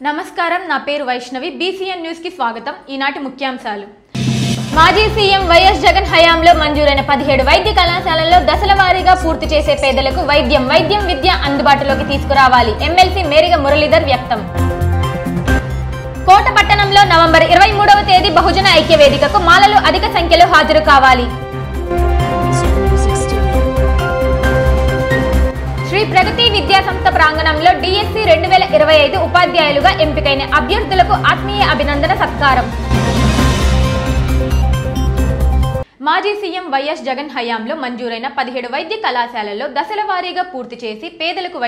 నమస్కారం, నా పేరు వైష్ణవి. బీసీఎన్ న్యూస్ కి స్వాగతం. ఈనాటి ముఖ్యాంశాలు. మాజీ సీఎం వైఎస్ జగన్ హయాంలో మంజూరైన 17 వైద్య కళాశాలల్లో దశల వారీగా పూర్తి చేసే పేదలకు వైద్యం విద్య అందుబాటులోకి తీసుకురావాలి. ఎమ్మెల్సీ మేరిగ మురళీధర్ వ్యక్తం. కోట పట్టణంలో నవంబర్ 23వ తేదీ బహుజన ఐక్య వేదికకు మాలలు అధిక సంఖ్యలో హాజరు కావాలి. శ్రీ ప్రగతి విద్యా సంస్థ ప్రాంగణంలో డిఎస్సి 2025 ఉపాధ్యాయులుగా ఎంపికైన అభ్యర్థులకు ఆత్మీయ అభినందన సత్కారం. మాజీ సీఎం వైఎస్ జగన్ హయాంలో మంజూరైన 17 వైద్య కళాశాలల్లో దశల వారీగా పూర్తి చేసి పేదలకు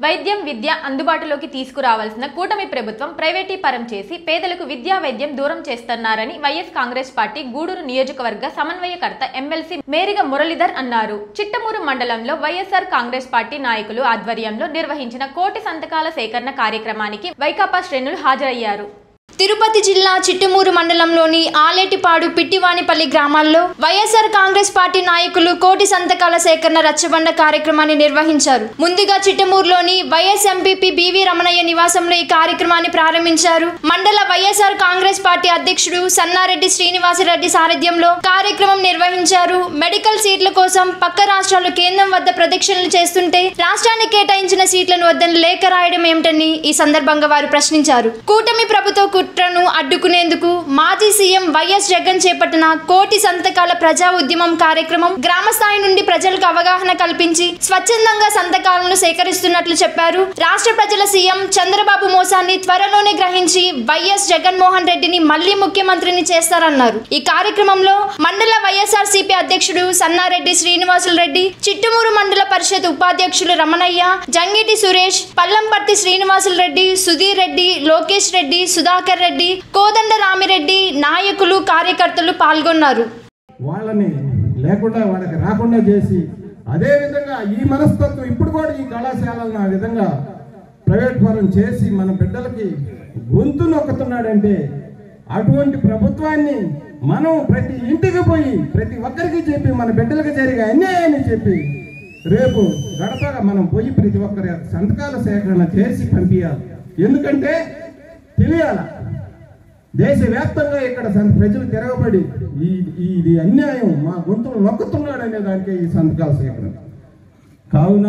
వైద్యం విద్య అందుబాటులోకి తీసుకురావాల్సిన కూటమి ప్రభుత్వం ప్రైవేటీపరం చేసి పేదలకు విద్యా వైద్యం దూరం చేస్తున్నారని వైఎస్ కాంగ్రెస్ పార్టీ గూడూరు నియోజకవర్గ సమన్వయకర్త ఎమ్మెల్సీ మేరిగ మురళీధర్ అన్నారు. చిట్టమూరు మండలంలో వైఎస్ఆర్ కాంగ్రెస్ పార్టీ నాయకులు ఆధ్వర్యంలో నిర్వహించిన కోటి సంతకాల సేకరణ కార్యక్రమానికి వైకాపా శ్రేణులు హాజరయ్యారు. తిరుపతి జిల్లా చిట్టమూరు మండలంలోని ఆలేటిపాడు పిట్టివానిపల్లి గ్రామాల్లో వైఎస్ఆర్ కాంగ్రెస్ పార్టీ నాయకులు కోటి సంతకాల సేకరణ రచ్చబండ కార్యక్రమాన్ని నిర్వహించారు. ముందుగా చిట్టమూరులోని వైఎస్ ఎంపీపీ బివి రమణయ్య నివాసంలో ఈ కార్యక్రమాన్ని ప్రారంభించారు. మండల వైఎస్ఆర్ కాంగ్రెస్ పార్టీ అధ్యక్షుడు సన్నారెడ్డి శ్రీనివాసరెడ్డి సారథ్యంలో కార్యక్రమం నిర్వహించారు. మెడికల్ సీట్ల కోసం పక్క రాష్ట్రాలు కేంద్రం వద్ద ప్రదక్షిణలు చేస్తుంటే రాష్ట్రానికి కేటాయించిన సీట్లను వద్దని లేఖ రాయడం ఏమిటని ఈ సందర్భంగా వారు ప్రశ్నించారు. కూటమి ప్రభుత్వ కుట్రను అడ్డుకునేందుకు మాజీ సీఎం వైఎస్ జగన్ చేపట్టిన కోటి సంతకాల ప్రజా ఉద్యమం కార్యక్రమం గ్రామ స్థాయి నుండి ప్రజలకు అవగాహన కల్పించి స్వచ్ఛందంగా సంతకాలను సేకరిస్తున్నట్లు చెప్పారు. రాష్ట్ర ప్రజల సీఎం చంద్రబాబు మోసాన్ని త్వరలోనే గ్రహించి వైఎస్ జగన్మోహన్ రెడ్డిని మళ్లీ ముఖ్యమంత్రిని చేస్తారన్నారు. ఈ కార్యక్రమంలో మండల వైఎస్ఆర్సీపీ అధ్యక్షుడు సన్నారెడ్డి శ్రీనివాసులరెడ్డి, చిట్టమూరు మండల పరిషత్ ఉపాధ్యక్షులు రమణయ్య, జంగిటి సురేష్, పల్లంపర్తి శ్రీనివాసులరెడ్డి, సుధీర్ రెడ్డి, లోకేష్ రెడ్డి, సుధాకర్ రెడ్డి, కోదండ రామిరెడ్డి, నాయకులు కార్యకర్తలు పాల్గొన్నారు. వాళ్ళని లేకుండా వాళ్ళకి రాకుండా చేసి అదే విధంగా ఈ మనస్తత్వం ఇప్పుడు కూడా ఈ కళాశాలను ఆ విధంగా ప్రైవేట్ పరం చేసి మన బిడ్డలకి గొంతు నొక్కుతున్నాడంటే అటువంటి ప్రభుత్వాన్ని మనం ప్రతి ఇంటికి పోయి ప్రతి ఒక్కరికి చెప్పి మన బిడ్డలకు జరిగే అన్యాయాన్ని చెప్పి రేపు గడపగా మనం పోయి ప్రతి ఒక్కరి సంతకాల సేకరణ చేసి పంపించాలి. ఎందుకంటే తెలియాల దేశవ్యాప్తంగా ఇక్కడ ప్రజలు తిరగబడి ఇది అన్యాయం మా గొంతులు నొక్కుతున్నాడు అనే దానికే ఈ సంతకాల సేకరణ. కావున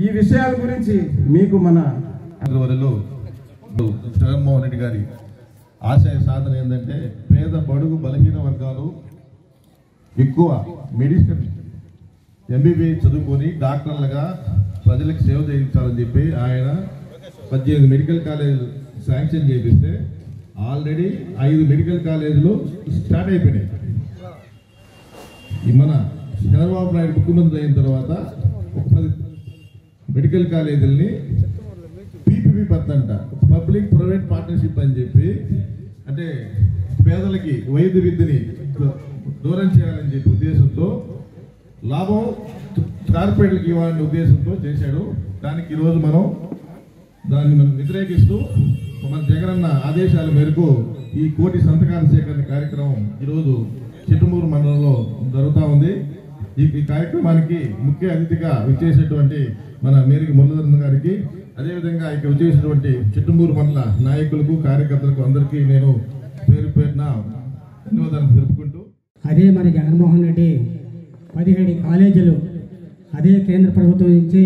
ఈ విషయాల గురించి మీకు మన జగన్మోహన్ రెడ్డి గారి ఆశయ సాధన ఏంటంటే పేద బడుగు బలహీన వర్గాలు ఎక్కువ మెడికల్ ఎంబీబీఎస్ చదువుకొని డాక్టర్లుగా ప్రజలకు సేవ చేయించాలని చెప్పి ఆయన 18 మెడికల్ కాలేజ్ శాంక్షన్ చేపిస్తే ఆల్రెడీ 5 మెడికల్ కాలేజీలు స్టార్ట్ అయిపోయినాయి. మన చంద్రబాబు నాయుడు ముఖ్యమంత్రి అయిన తర్వాత 10 మెడికల్ కాలేజీలని పీపీపీ పద్ధతి పబ్లిక్ ప్రైవేట్ పార్ట్నర్షిప్ అని చెప్పి అంటే పేదలకి వైద్య విద్యని దూరం చేయాలని చెప్పి ఉద్దేశంతో లాభం కార్పొరేట్లకి ఇవ్వాలనే ఉద్దేశంతో చేశాడు. దానికి ఈరోజు దాన్ని మనం వ్యతిరేకిస్తూ మన జగనన్న ఆదేశాల మేరకు ఈ కోటి సంతకాల సేకరణ కార్యక్రమం ఈరోజు చిట్టమూరు మండలంలో జరుగుతూ ఉంది. ఈ కార్యక్రమానికి ముఖ్య అతిథిగా విచ్చేసినటువంటి మన మేరిగ మురళీధర్ గారికి, అదేవిధంగా ఇక్కడ విచ్చేసినటువంటి చిట్టమూరు మండల నాయకులకు కార్యకర్తలకు అందరికీ నేను పేరు పేరున ధన్యవాదాలు తెలుపుకుంటూ, అదే మన జగన్మోహన్ రెడ్డి 17 కాలేజీలు అదే కేంద్ర ప్రభుత్వం నుంచి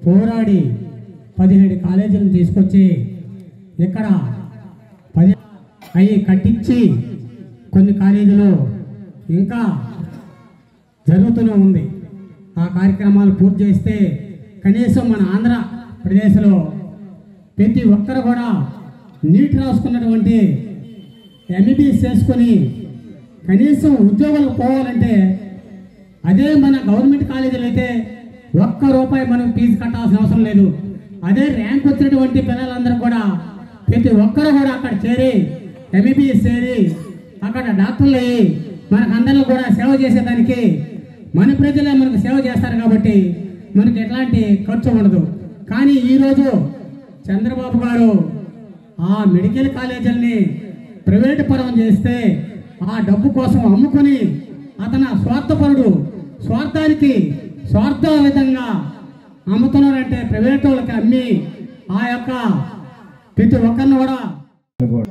పోరాడి 17 కాలేజీలను తీసుకొచ్చి ఇక్కడ 10 అవి కట్టించి కొన్ని కాలేజీలు ఇంకా జరుగుతూనే ఉంది. ఆ కార్యక్రమాలు పూర్తి చేస్తే కనీసం మన ఆంధ్రప్రదేశ్లో ప్రతి ఒక్కరు కూడా నీట్ రాసుకున్నటువంటి ఎంబీబీఎస్ చేసుకొని కనీసం ఉద్యోగాలకు పోవాలంటే అదే మన గవర్నమెంట్ కాలేజీలు అయితే ₹1 మనం ఫీజు కట్టాల్సిన అవసరం లేదు. అదే ర్యాంక్ వచ్చినటువంటి పిల్లలందరూ కూడా ప్రతి ఒక్కరు కూడా అక్కడ చేరి ఎంబీబీఎస్ చేరి అక్కడ డాక్టర్లు అయ్యి మనకు అందరిలో కూడా సేవ చేసేదానికి మన ప్రజలే మనకు సేవ చేస్తారు. కాబట్టి మనకి ఎట్లాంటి ఖర్చు ఉండదు. కానీ ఈరోజు చంద్రబాబు గారు ఆ మెడికల్ కాలేజీలని ప్రైవేటు పరం చేస్తే ఆ డబ్బు కోసం అమ్ముకొని అతను స్వార్థపరుడు, స్వార్థ విధంగా అమ్ముతున్నారంటే ప్రైవేట్ వాళ్ళకి అమ్మి ఆ యొక్క ప్రతి ఒక్కరిని కూడా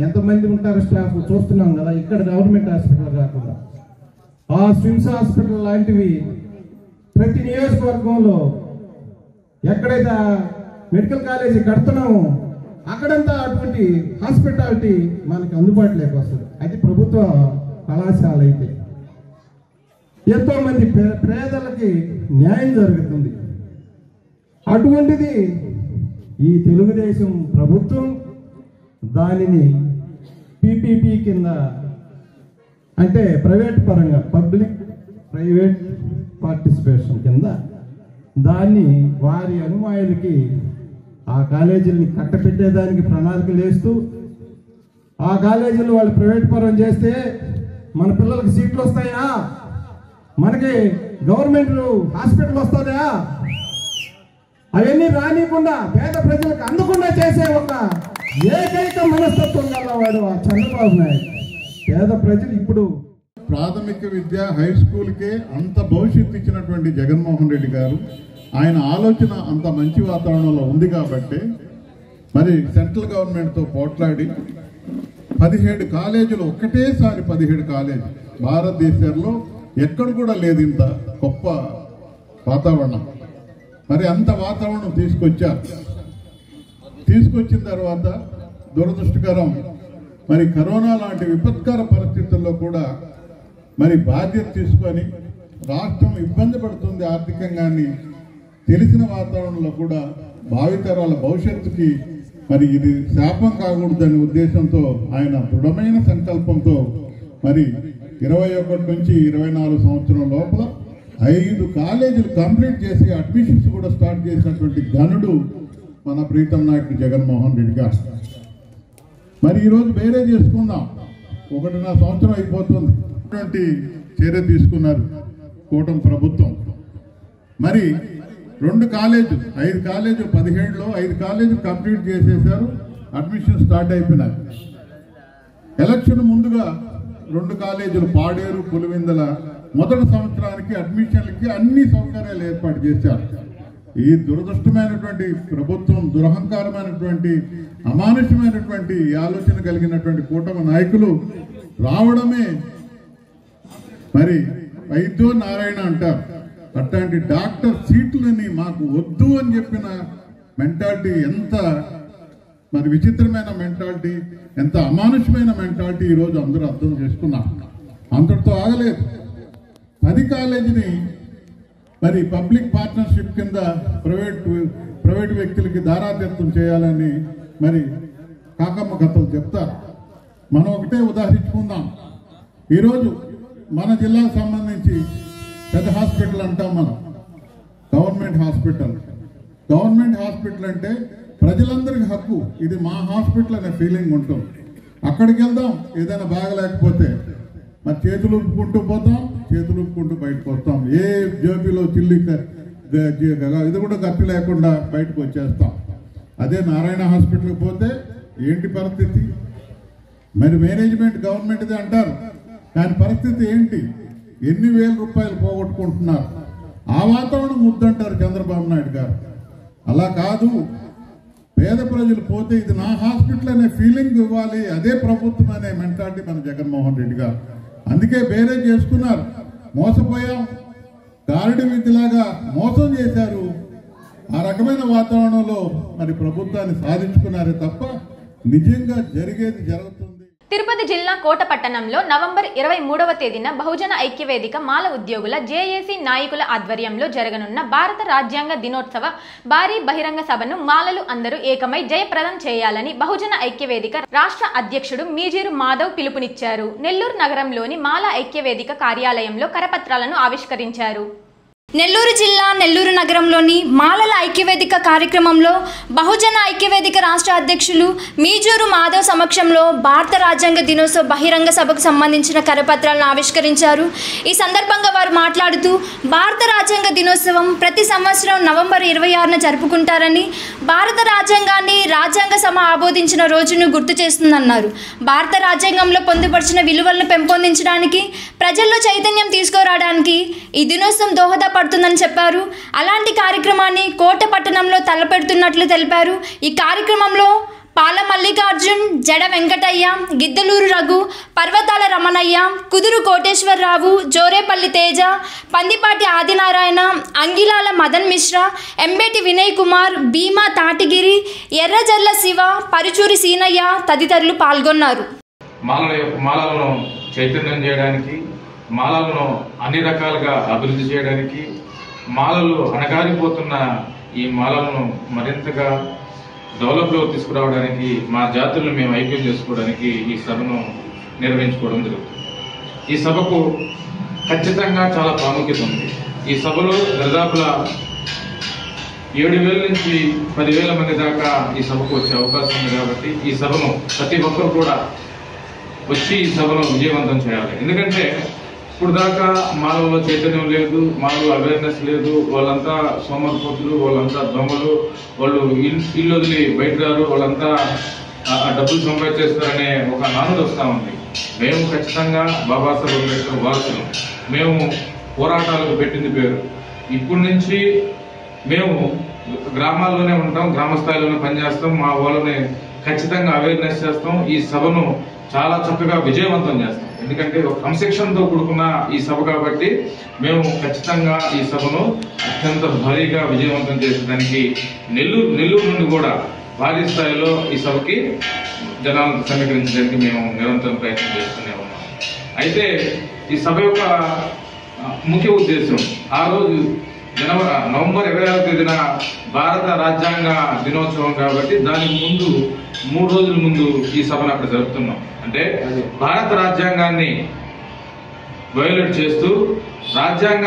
ఎంతమంది ఉంటారు స్టాఫ్ చూస్తున్నాం కదా. ఇక్కడ గవర్నమెంట్ హాస్పిటల్ కాకుండా ఆ స్విమ్స్ హాస్పిటల్ లాంటివి ప్రతి నియోజకవర్గంలో ఎక్కడైతే మెడికల్ కాలేజీ కడుతున్నామో అక్కడంతా అటువంటి హాస్పిటాలిటీ మనకి అందుబాటులోకి వస్తుంది. అది ప్రభుత్వ కళాశాల అయితే ఎంతో మంది పేదలకి న్యాయం జరుగుతుంది. అటువంటిది ఈ తెలుగుదేశం ప్రభుత్వం దానిని పీపీపీ కింద అంటే ప్రైవేట్ పరంగా పబ్లిక్ ప్రైవేట్ పార్టిసిపేషన్ కింద దాన్ని వారి అనుమాయులకి ఆ కాలేజీలని కట్టపెట్టేదానికి ప్రణాళికలు వేస్తూ ఆ కాలేజీలు వాళ్ళు ప్రైవేట్ పరం చేస్తే మన పిల్లలకి సీట్లు వస్తాయా, మనకి గవర్నమెంట్ హాస్పిటల్ వస్తుందా, అవన్నీ రానియకుండా పేద ప్రజలకు అందకుండా చేసే ఒక ఏకైక మనస్తత్వం గలవాడు ఆ చంద్రబాబు నాయుడు. పేద ప్రజలు ఇప్పుడు ప్రాథమిక విద్య హై స్కూల్కే అంత భవిష్యత్తు ఇచ్చినటువంటి జగన్మోహన్ రెడ్డి గారు ఆయన ఆలోచన అంత మంచి వాతావరణంలో ఉంది కాబట్టి మరి సెంట్రల్ గవర్నమెంట్తో పోట్లాడి 17 కాలేజీలు ఒక్కటేసారి 17 కాలేజీలు భారతదేశంలో ఎక్కడ కూడా లేదు ఇంత గొప్ప వాతావరణం. మరి అంత వాతావరణం తీసుకొచ్చిన తర్వాత దురదృష్టకరం మరి కరోనా లాంటి విపత్కర పరిస్థితుల్లో కూడా మరి బాధ్యత తీసుకొని రాష్ట్రం ఇబ్బంది పడుతుంది ఆర్థికంగాని తెలిసిన వాతావరణంలో కూడా భావితరాల భవిష్యత్తుకి మరి ఇది శాపం కాకూడదనే ఉద్దేశంతో ఆయన దృఢమైన సంకల్పంతో మరి 21 నుంచి 24 సంవత్సరం లోపల 5 కాలేజీలు కంప్లీట్ చేసి అడ్మిషన్స్ కూడా స్టార్ట్ చేసినటువంటి ఘనుడు మన ప్రీతం నాయకుడు జగన్మోహన్ రెడ్డి గారు. మరి ఈరోజు వేరే చేసుకుందాం, 1.5 సంవత్సరం అయిపోతుంది చర్య తీసుకున్నారు కూటమి ప్రభుత్వం. మరి 2 కాలేజీలు 5 కాలేజీలు 17లో 5 కాలేజీలు కంప్లీట్ చేసేసారు, అడ్మిషన్ స్టార్ట్ అయిపోయినాయి. ఎలక్షన్ ముందుగా 2 కాలేజీలు పాడేరు పులివెందుల మొదటి సంవత్సరానికి అడ్మిషన్లకి అన్ని సౌకర్యాలు ఏర్పాటు చేశారు. ఈ దురదృష్టమైనటువంటి ప్రభుత్వం, దురహంకారమైనటువంటి అమానుషమైనటువంటి ఆలోచన కలిగినటువంటి కూటమి నాయకులు రావడమే మరి వైద్యో నారాయణ అంటారు. అట్లాంటి డాక్టర్ సీట్లని మాకు వద్దు అని చెప్పిన మెంటాలిటీ ఎంత మరి విచిత్రమైన మెంటాలిటీ, ఎంత అమానుషమైన మెంటాలిటీ ఈరోజు అందరూ అర్థం చేసుకున్నారు. అంతటితో ఆగలేదు. 10 కాలేజీని మరి పబ్లిక్ పార్ట్నర్షిప్ కింద ప్రైవేట్ వ్యక్తులకి దారాదత్తం చేయాలని మరి కాకమ్మ కథలు చెప్తారు. మనం ఒకటే ఉదాహరించుకుందాం. ఈరోజు మన జిల్లాకు సంబంధించి పెద్ద హాస్పిటల్ అంటాం మనం, గవర్నమెంట్ హాస్పిటల్ అంటే ప్రజలందరికీ హక్కు, ఇది మా హాస్పిటల్ అనే ఫీలింగ్ ఉంటుంది. అక్కడికి వెళ్దాం, ఏదైనా బాగలేకపోతే మరి చేతులు ఊపుకుంటూ పోతాం, చేతులు ఊపుకుంటూ బయటకు వస్తాం. ఏ జేబీలో చిల్లి ఇది కూడా ఖర్చు లేకుండా బయటకు వచ్చేస్తాం. అదే నారాయణ హాస్పిటల్కి పోతే ఏంటి పరిస్థితి? మరి మేనేజ్మెంట్ గవర్నమెంట్ది అంటారు, కానీ పరిస్థితి ఏంటి? ఎన్ని వేల రూపాయలు పోగొట్టుకుంటున్నారు. ఆ వాతావరణం ముద్దంటారు చంద్రబాబు నాయుడు గారు. అలా కాదు, పేద ప్రజలు పోతే ఇది నా హాస్పిటల్ అనే ఫీలింగ్ ఇవ్వాలి, అదే ప్రభుత్వం అనే మెంటాలిటీ మన జగన్మోహన్ రెడ్డి గారు. అందుకే వేరే చేసుకున్నారు. మోసపోయాం, గారడి విద్యలాగా మోసం చేశారు. ఆ రకమైన వాతావరణంలో మరి ప్రభుత్వాన్ని సాధించుకున్నారే తప్ప నిజంగా జరిగేది జరుగుతుంది. తిరుపతి జిల్లా కోట పట్టణంలో నవంబర్ 23వ తేదీన బహుజన ఐక్యవేదిక మాల ఉద్యోగుల జేఏసీ నాయకుల ఆధ్వర్యంలో జరగనున్న భారత రాజ్యాంగ దినోత్సవ భారీ బహిరంగ సభను మాలలు అందరూ ఏకమై జయప్రదం చేయాలని బహుజన ఐక్యవేదిక రాష్ట్ర అధ్యక్షుడు మీజీరు మాధవ్ పిలుపునిచ్చారు. నెల్లూరు నగరంలోని మాల ఐక్యవేదిక కార్యాలయంలో కరపత్రాలను ఆవిష్కరించారు. నెల్లూరు జిల్లా నెల్లూరు నగరంలోని మాలల ఐక్యవేదిక కార్యక్రమంలో బహుజన ఐక్యవేదిక రాష్ట్ర అధ్యక్షులు మీజూరు మాధవ్ సమక్షంలో భారత రాజ్యాంగ దినోత్సవ బహిరంగ సభకు సంబంధించిన కరపత్రాలను ఆవిష్కరించారు. ఈ సందర్భంగా వారు మాట్లాడుతూ భారత రాజ్యాంగ దినోత్సవం ప్రతి సంవత్సరం నవంబర్ 26న జరుపుకుంటారని, భారత రాజ్యాంగాన్ని రాజ్యాంగ సభ ఆమోదించిన రోజును గుర్తు చేస్తుందన్నారు. భారత రాజ్యాంగంలో పొందుపరిచిన విలువలను పెంపొందించడానికి, ప్రజల్లో చైతన్యం తీసుకురావడానికి ఈ దినోత్సవం దోహదపడుతుందని చెప్పారు. అలాంటి కార్యక్రమాన్ని కోట పట్టణంలో తలపెడుతున్నట్లు తెలిపారు. ఈ కార్యక్రమంలో పాల మల్లికార్జున్, జడ వెంకటయ్య, గిద్దలూరు రఘు, పర్వతాల రమణయ్య, కుదురు కోటేశ్వరరావు, జోరేపల్లి తేజ, పందిపాటి ఆదినారాయణ, అంగిలాల మదన్ మిశ్రా, ఎంబేటి వినయ్ కుమార్, భీమా తాటిగిరి, ఎర్రజర్ల శివ, పరుచూరి సీనయ్య తదితరులు పాల్గొన్నారు. మాలలను చైతన్యం చేయడానికి, మాలలను అన్ని రకాలుగా అభివృద్ధి చేయడానికి, మాలలు అణగారిపోతున్న ఈ మాలలను మరింతగా డెవలప్లో తీసుకురావడానికి, మా జాతులను మేము ఐక్యం చేసుకోవడానికి ఈ సభను నిర్వహించుకోవడం జరుగుతుంది. ఈ సభకు ఖచ్చితంగా చాలా ప్రాముఖ్యత ఉంది. ఈ సభలో దాదాపులా 7,000 నుంచి 10,000 మంది దాకా ఈ సభకు వచ్చే అవకాశం ఉంది. కాబట్టి ఈ సభను ప్రతి ఒక్కరు కూడా వచ్చి ఈ సభను విజయవంతం చేయాలి. ఎందుకంటే ఇప్పుడు దాకా మాలలో చైతన్యం లేదు, మాలో అవేర్నెస్ లేదు, వాళ్ళంతా సోమరిపోతులు, వాళ్ళంతా దొంగలు, వాళ్ళు ఇల్లు వదిలి బయట రారు, వాళ్ళంతా డబ్బులు సంపాదించేస్తారనే ఒక నానుడు వస్తూ ఉంది. మేము ఖచ్చితంగా బాబాసాహెబ్ అంబేద్కర్ వారసులు. మేము పోరాటాలకు పెట్టింది పేరు. ఇప్పటి నుంచి మేము గ్రామాల్లోనే ఉంటాం, గ్రామ స్థాయిలోనే పనిచేస్తాం, మా వాళ్ళని ఖచ్చితంగా అవేర్నెస్ చేస్తాం. ఈ సభను చాలా చక్కగా విజయవంతం చేస్తాం. ఎందుకంటే ఒక క్రమశిక్షణతో కూడుకున్న ఈ సభ కాబట్టి మేము ఖచ్చితంగా ఈ సభను అత్యంత భారీగా విజయవంతం చేసేదానికి నెల్లూరు నుండి కూడా భారీ స్థాయిలో ఈ సభకి జనాలను సమీకరించడానికి మేము నిరంతరం ప్రయత్నం చేస్తూనే ఉన్నాం. అయితే ఈ సభ యొక్క ముఖ్య ఉద్దేశం, ఆ రోజు నవంబర్ 26వ తేదీన భారత రాజ్యాంగ దినోత్సవం కాబట్టి దానికి ముందు 3 రోజుల ముందు ఈ సభను అక్కడ జరుపుతున్నాం. అంటే భారత రాజ్యాంగాన్ని వైలేట్ చేస్తూ, రాజ్యాంగ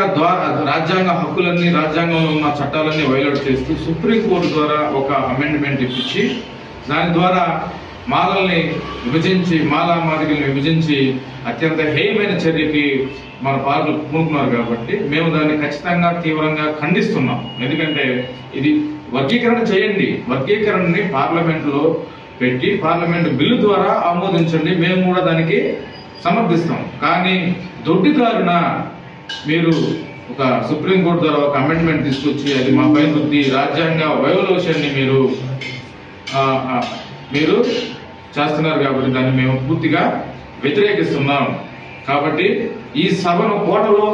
హక్కులన్నీ, రాజ్యాంగంలో ఉన్న చట్టాలన్నీ వైలేట్ చేస్తూ సుప్రీంకోర్టు ద్వారా ఒక అమెండ్మెంట్ ఇప్పించి, దాని ద్వారా మాలల్ని విభజించి, మాదిగల్ని విభజించి అత్యంత హేయమైన చర్యకి మన పాలకులు పూనుకున్నారు. కాబట్టి మేము దాన్ని ఖచ్చితంగా తీవ్రంగా ఖండిస్తున్నాం. ఎందుకంటే ఇది వర్గీకరణ చేయండి, వర్గీకరణని పార్లమెంటులో పెట్టి పార్లమెంటు బిల్లు ద్వారా ఆమోదించండి, మేము కూడా దానికి సమర్థిస్తాం. కానీ దొడ్డిదారున మీరు ఒక సుప్రీంకోర్టు ద్వారా ఒక అమెండ్మెంట్ తీసుకొచ్చి అది మా పైన రుద్ది రాజ్యాంగ వైవలేషన్ని మీరు చేస్తున్నారు. కాబట్టి దాన్ని మేము పూర్తిగా వ్యతిరేకిస్తున్నాం. కాబట్టి ఈ సభను కోటలో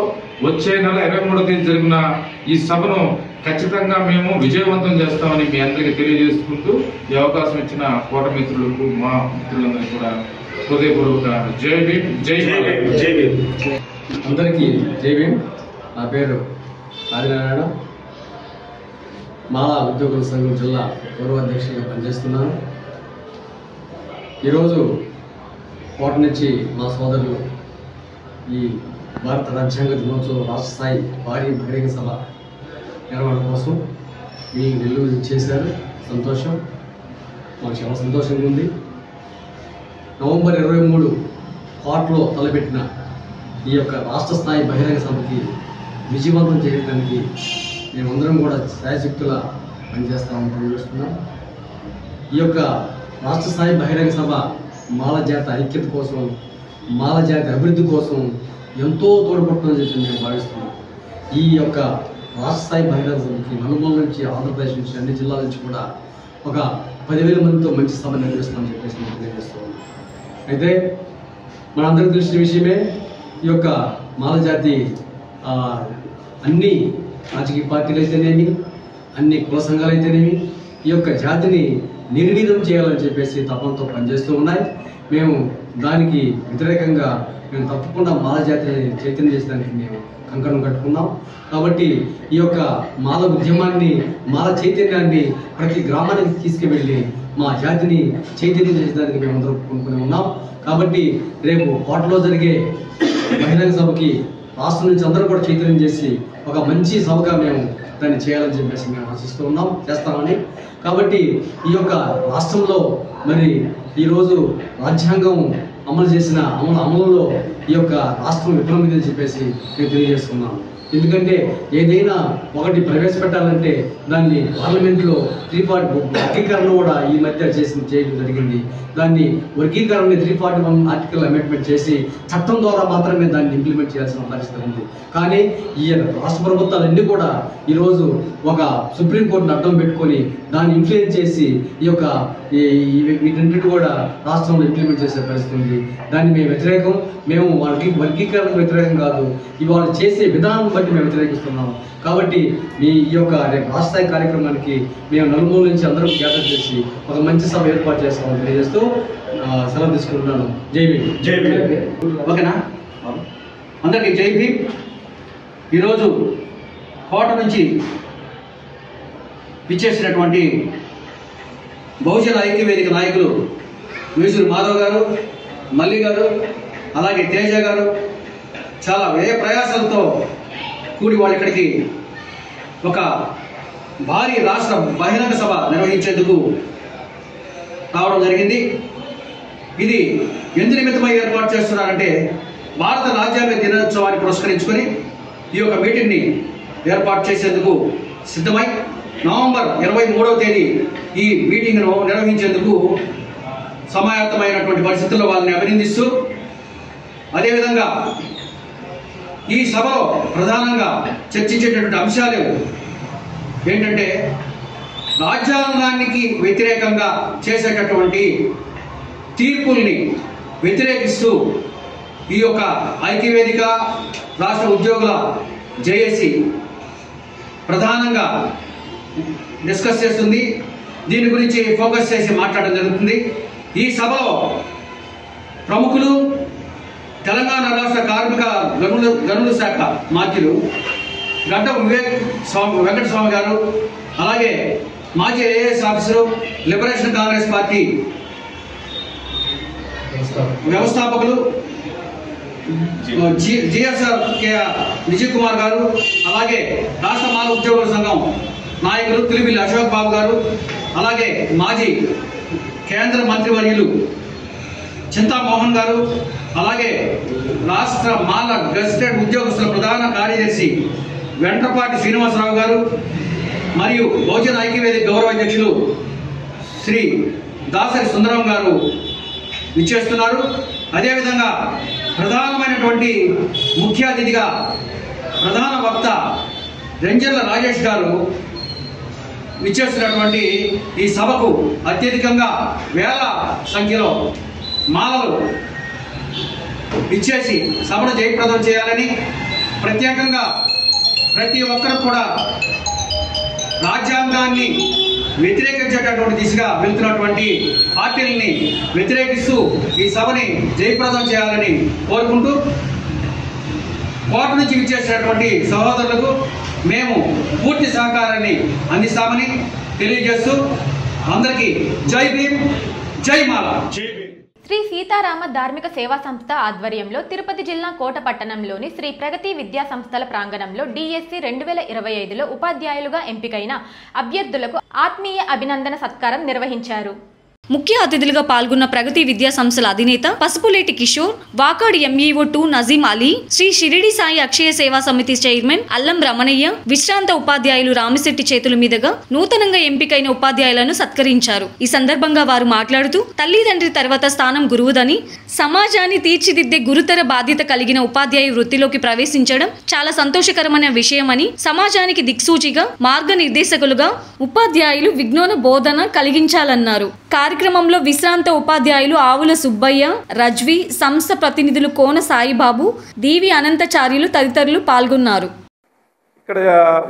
వచ్చే నెల 23వ తేదీ జరిగిన ఈ సభను ఖచ్చితంగా మేము విజయవంతం చేస్తామని మీ అందరికీ తెలియజేసుకుంటూ, ఈ అవకాశం ఇచ్చిన కోట మిత్రులకు, మా మిత్రులందరికీ కూడా హృదయపూర్వక జై భీమ్, జై భీమ్. అందరికీ జై భీమ్. నా పేరు ఆదినారాయణ, మాలా ఉద్యోగుల సంఘం జిల్లా గౌరవ అధ్యక్షుడిగా పనిచేస్తున్నాను. ఈరోజు కోట నుంచి మా సోదరులు ఈ భారత రాజ్యాంగ దినోత్సవం రాష్ట్ర స్థాయి భారీ బహిరంగ సభ నిర్వహణ కోసం మీ నెల్లూరు చేశారు. సంతోషం, మాకు చాలా సంతోషంగా ఉంది. నవంబర్ 23 కోటలో తలపెట్టిన ఈ యొక్క రాష్ట్ర స్థాయి బహిరంగ సభకి విజయవంతం చేయడానికి మేమందరం కూడా శాయశక్తులా పనిచేస్తామని తెలియజేస్తున్నాం. ఈ యొక్క రాష్ట్ర స్థాయి బహిరంగ సభ మాల జాతి ఐక్యత కోసం, మాల జాతి అభివృద్ధి కోసం ఎంతో తోడ్పడుతుందని చెప్పి మేము భావిస్తున్నాం. ఈ యొక్క రాష్ట్ర స్థాయి బహిరంగ సభకి నలుమూల నుంచి, ఆంధ్రప్రదేశ్ నుంచి, అన్ని జిల్లాల నుంచి కూడా ఒక 10,000 మందితో మంచి సభ నిర్వహిస్తామని చెప్పేసి మేము తెలియజేస్తున్నాం. అయితే మనందరికీ తెలిసిన విషయమే, ఈ యొక్క మాల జాతి అన్ని రాజకీయ పార్టీలు అయితేనేమి, అన్ని కుల సంఘాలు అయితేనేమి ఈ యొక్క జాతిని నిర్వీర్యం చేయాలని చెప్పేసి తపంతో పనిచేస్తూ ఉన్నాయి. మేము దానికి వ్యతిరేకంగా మేము తప్పకుండా మాల జాతిని చైతన్యం చేసడానికి మేము కంకణం కట్టుకున్నాం. కాబట్టి ఈ యొక్క మాల ఉద్యమాన్ని, మాల చైతన్యాన్ని ప్రతి గ్రామానికి తీసుకువెళ్ళి మా జాతిని చైతన్యం చేసేదానికి మేమందరం కొనుక్కుని ఉన్నాం. కాబట్టి రేపు కోటలో జరిగే బహిరంగ సభకి రాష్ట్రం నుంచి అందరూ కూడా చైతన్యం చేసి ఒక మంచి సభగా మేము దాన్ని చేయాలని చెప్పేసి మేము ఆశిస్తూ ఉన్నాం, చేస్తామని. కాబట్టి ఈ యొక్క రాష్ట్రంలో మరి ఈరోజు రాజ్యాంగం అమలు చేసిన అమలులో ఈ యొక్క రాష్ట్రం విఫలమైందని చెప్పేసి నేను తెలియజేస్తున్నాను. ఎందుకంటే ఏదైనా ఒకటి ప్రవేశపెట్టాలంటే దాన్ని పార్లమెంట్లో 340 వర్గీకరణ కూడా ఈ మధ్య చేయడం జరిగింది. దాన్ని వర్గీకరణని 341 ఆర్టికల్ అమెండ్మెంట్ చేసి చట్టం ద్వారా మాత్రమే దాన్ని ఇంప్లిమెంట్ చేయాల్సిన పరిస్థితి ఉంది. కానీ ఈ రాష్ట్ర ప్రభుత్వాలన్నీ కూడా ఈరోజు ఒక సుప్రీంకోర్టును అడ్డం పెట్టుకొని దాన్ని ఇన్ఫ్లుయెన్స్ చేసి ఈ యొక్క వీటన్నిటి కూడా రాష్ట్రంలో ఇంప్లిమెంట్ చేసే పరిస్థితి ఉంది. దాన్ని మేము వ్యతిరేకం. మేము వాళ్ళకి వర్గీకరణకు వ్యతిరేకం కాదు, ఇవాళ చేసే విధానం బట్టి మేము వ్యతిరేకిస్తున్నాం. కాబట్టి ఈ యొక్క రేపు రాష్ట్ర స్థాయి కార్యక్రమానికి మేము నలుమూల నుంచి అందరూ గ్యాదర్ చేసి ఒక మంచి సభ ఏర్పాటు చేస్తామని తెలియజేస్తూ సెలవు తీసుకుంటున్నాను. జై భీమ్. జై భీమ్. ఓకేనా, అందరికీ జై భీమ్. ఈరోజు కోట నుంచి విచ్చేసినటువంటి బహుజన ఐక్యవేదిక నాయకులు మేసూరి మాధవ్ గారు, మల్లి గారు, అలాగే తేజ గారు చాలా వ్యయ ప్రయాసాలతో కూడి వాళ్ళు ఇక్కడికి ఒక భారీ రాష్ట్ర బహిరంగ సభ నిర్వహించేందుకు రావడం జరిగింది. ఇది ఎందు నిమిత్తమై ఏర్పాటు చేస్తున్నారంటే భారత రాజ్యాంగ దినోత్సవాన్ని పురస్కరించుకొని ఈ యొక్క మీటింగ్ని ఏర్పాటు చేసేందుకు సిద్ధమై నవంబర్ 23వ తేదీ ఈ మీటింగ్ను నిర్వహించేందుకు సమాయత్తమైనటువంటి పరిస్థితుల్లో వాళ్ళని అభినందిస్తూ, అదేవిధంగా ఈ సభలో ప్రధానంగా చర్చించేటటువంటి అంశాలు ఏంటంటే రాజ్యాంగానికి వ్యతిరేకంగా చేసేటటువంటి తీర్పుల్ని వ్యతిరేకిస్తూ ఈ యొక్క ఐక్యవేదిక రాష్ట్ర ఉద్యోగుల జేఏసీ ప్రధానంగా డిస్కస్ చేస్తుంది. దీని గురించి ఫోకస్ చేసి మాట్లాడడం జరుగుతుంది. ఈ సభలో ప్రముఖులు, తెలంగాణ రాష్ట్ర కార్మిక గనుల శాఖ మాత్యులు గడ్డం వెంకటస్వామి గారు, అలాగే మాజీ IAS officer, liberation Congress party వ్యవస్థాపకులు జిఎస్ఆర్ విజయ్ కుమార్ గారు, అలాగే రాష్ట్ర మాల ఉద్యోగుల సంఘం నాయకులు తిలిమిల్లి అశోక్ బాబు గారు, అలాగే మాజీ కేంద్ర మంత్రివర్యులు చింతామోహన్ గారు, అలాగే రాష్ట్ర మాల గెజిటెడ్ ఉద్యోగస్తుల ప్రధాన కార్యదర్శి వెంట్రపాటి శ్రీనివాసరావు గారు, మరియు బహుజన ఐక్యవేదిక గౌరవ అధ్యక్షులు శ్రీ దాసరి సుందరం గారు విచ్చేస్తున్నారు. అదేవిధంగా ప్రధానమైనటువంటి ముఖ్య అతిథిగా ప్రధాన వక్త రెంజర్ల రాజేష్ గారు విచ్చేస్తున్నటువంటి ఈ సభకు అత్యధికంగా వేల సంఖ్యలో మాలలు ఇచ్చేసి సభను జయప్రదం చేయాలని, ప్రత్యేకంగా ప్రతి ఒక్కరు కూడా రాజ్యాంగాన్ని వ్యతిరేకించేటటువంటి దిశగా వెళ్తున్నటువంటి పార్టీలని వ్యతిరేకిస్తూ ఈ సభని జయప్రదం చేయాలని కోరుకుంటూ, కోట నుంచి విచ్చేసినటువంటి సహోదరులకు మేము పూర్తి సహకారాన్ని అందిస్తామని తెలియజేస్తూ అందరికీ జై భీమ్, జై మాల. శ్రీ సీతారామ ధార్మిక సేవా సంస్థ ఆధ్వర్యంలో తిరుపతి జిల్లా కోట పట్టణంలోని శ్రీ ప్రగతి విద్యా సంస్థల ప్రాంగణంలో డిఎస్సి 2025లో ఉపాధ్యాయులుగా ఎంపికైన అభ్యర్థులకు ఆత్మీయ అభినందన సత్కారం నిర్వహించారు. ముఖ్య అతిథులుగా పాల్గొన్న ప్రగతి విద్యా సంస్థల అధినేత పసుపులేటి కిషోర్, వాకాడ్ ఎంఈఓ 2 నజీం అలీ, శ్రీ షిరిడి సాయి అక్షయ సేవా సమితి చైర్మన్ అల్లం రమణయ్య, విశ్రాంత ఉపాధ్యాయులు రామిశెట్టి చేతుల మీదుగా నూతనంగా ఎంపికైన ఉపాధ్యాయులను సత్కరించారు. ఈ సందర్భంగా వారు మాట్లాడుతూ, తల్లిదండ్రి తర్వాత స్థానం గురువుదని, సమాజాన్ని తీర్చిదిద్దే గురుతర బాధ్యత కలిగిన ఉపాధ్యాయ వృత్తిలోకి ప్రవేశించడం చాలా సంతోషకరమైన విషయమని, సమాజానికి దిక్సూచిగా మార్గనిర్దేశకులుగా ఉపాధ్యాయులు విజ్ఞాన బోధన కలిగించాలన్నారు. కార్యక్రమంలో విశ్రాంత ఉపాధ్యాయులు ఆవుల సుబ్బయ్య, రజ్వి, సంస్థ ప్రతినిధులు కోన సాయిబాబు, దీవి అనంతచార్యులు తదితరులు పాల్గొన్నారు. ఇక్కడ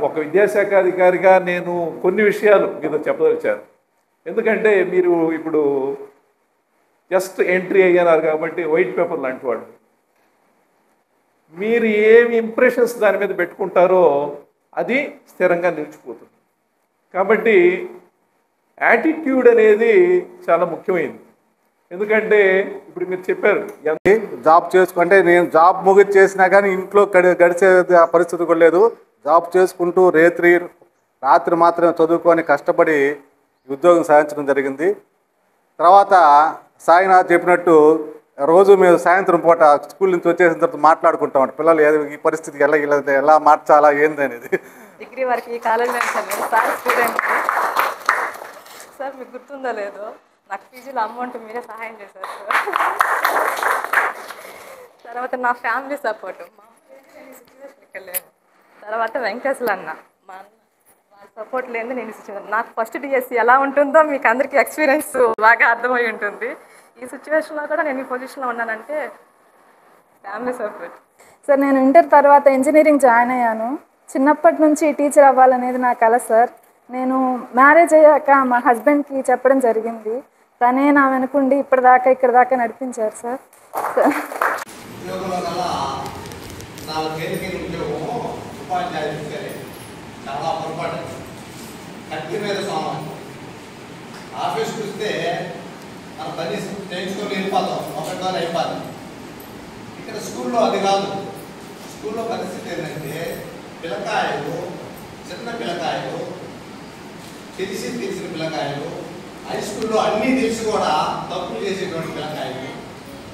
ఒక విద్యాశాఖ అధికారిగా నేను కొన్ని విషయాలు మీతో చెప్పదలిచాను. ఎందుకంటే మీరు ఇప్పుడు జస్ట్ ఎంట్రీ అయ్యారు కాబట్టి వైట్ పేపర్ లాంటి వాడు, మీరు ఏమి ఇంప్రెషన్స్ దాని మీద పెట్టుకుంటారో అది స్థిరంగా నిలిచిపోతుంది. కాబట్టి యాటిట్యూడ్ అనేది చాలా ముఖ్యమైనది. ఎందుకంటే ఇప్పుడు మీరు చెప్పారు జాబ్ చేసుకుంటే నేను జాబ్ ముగిసి చేసినా కానీ ఇంట్లో గడిచే పరిస్థితి కూడా లేదు. జాబ్ చేసుకుంటూ రాత్రి మాత్రమే చదువుకొని కష్టపడి ఉద్యోగం సాధించడం జరిగింది. తర్వాత సాయినాథ్ చెప్పినట్టు రోజు మేము సాయంత్రం పూట స్కూల్ నుంచి వచ్చేసిన తర్వాత మాట్లాడుకుంటాం పిల్లలు ఈ పరిస్థితికి ఎలా మార్చాలా ఏంది అనేది. డిగ్రీ వరకు ఈ కాలేజీలో సార్ స్టూడెంట్ సార్ మీకు గుర్తుందో లేదో నాకు పీజీలో అమౌంట్ మీరే సహాయం చేశారు సార్. తర్వాత నా ఫ్యామిలీ సపోర్ట్ మా సిచ్యువేషన్ లేదు. తర్వాత వెంకటేశ్వర అన్న మా అన్న వాళ్ళ సపోర్ట్ లేదు నేను సిచ్యువేషన్ నాకు ఫస్ట్ డిఎస్సి ఎలా ఉంటుందో మీకు అందరికీ ఎక్స్పీరియన్స్ బాగా అర్థమై ఉంటుంది. ఈ సిచ్యువేషన్లో కూడా నేను ఈ పొజిషన్లో ఉన్నానంటే ఫ్యామిలీ సపోర్ట్. సార్ నేను ఇంటర్ తర్వాత ఇంజనీరింగ్ జాయిన్ అయ్యాను. చిన్నప్పటి నుంచి టీచర్ అవ్వాలనేది నా కల సార్. నేను మ్యారేజ్ అయ్యాక మా హస్బెండ్కి చెప్పడం జరిగింది. తనే నా వెనుకుండి ఇప్పటిదాకా ఇక్కడ దాకా నడిపించారు సార్. చాలా పొరపాటు కత్తి మీద సామాన్ ఆఫీస్కి వస్తే మన పని చేయించుకొని వెళ్ళిపోతాం, ఒకటిగా అయిపోతాం. ఇక్కడ స్కూల్లో అది కాదు. స్కూల్లో పరిస్థితి ఏంటంటే పిల్లకాయలు, చిన్న పిల్లకాయలు, తెలిసిన పిల్లకాయలు, హై స్కూల్లో అన్నీ తెలిసి కూడా తప్పులు చేసేటువంటి పిల్లకాయలు.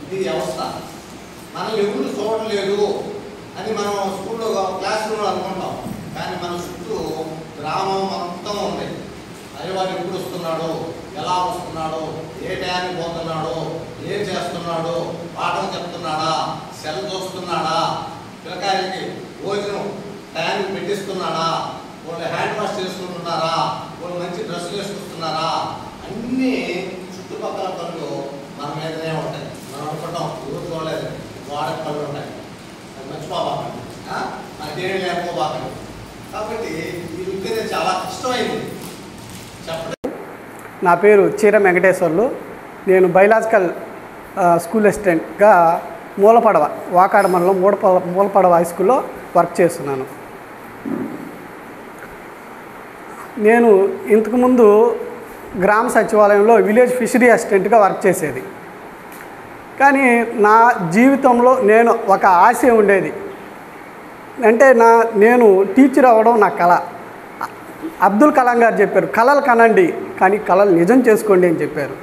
ఇది వ్యవస్థ. మనల్ని ఎవరు చూడలేదు అని మనం స్కూల్లో క్లాస్ రూమ్లో అనుకుంటాం. కానీ మన చుట్టూ గ్రామం మొత్తం ఉంది. అయ్యో వాడు ఎప్పుడు వస్తున్నాడు, ఎలా వస్తున్నాడు, ఏ టయానికి పోతున్నాడు, ఏం చేస్తున్నాడు, పాఠం చెప్తున్నాడా, సెల్ చూస్తున్నాడా, పిల్లకాయలకి భోజనం టయానికి పెట్టిస్తున్నాడా, వాళ్ళు హ్యాండ్ వాష్ చేసుకుంటున్నారా, వాళ్ళు మంచి డ్రెస్సులు వేసుకుంటున్నారా, అన్నీ చుట్టుపక్కల పనులు మన మీదనే ఉంటాయి. మనం అనుకుంటాం ఎవరు చూడలేదు, వాడక పనులు ఉంటాయి, అది మర్చిపోబాకండి, అదేమి లేకపోబాకండి. కాబట్టి ఈ విద్య చాలా కష్టమైంది చెప్పండి. నా పేరు చీర వెంకటేశ్వర్లు. నేను బయలాజికల్ స్కూల్ అసిస్టెంట్గా మూలపడవ వాకాడ మండలం మూలపడవ హై స్కూల్లో వర్క్ చేస్తున్నాను. నేను ఇంతకుముందు గ్రామ సచివాలయంలో విలేజ్ ఫిషరీ అసిస్టెంట్గా వర్క్ చేసేది. కానీ నా జీవితంలో నేను ఒక ఆశయం ఉండేది. అంటే నేను టీచర్ అవ్వడం నా కళ. అబ్దుల్ కలాం గారు చెప్పారు, కళలు కనండి కానీ కళలు నిజం చేసుకోండి అని చెప్పారు.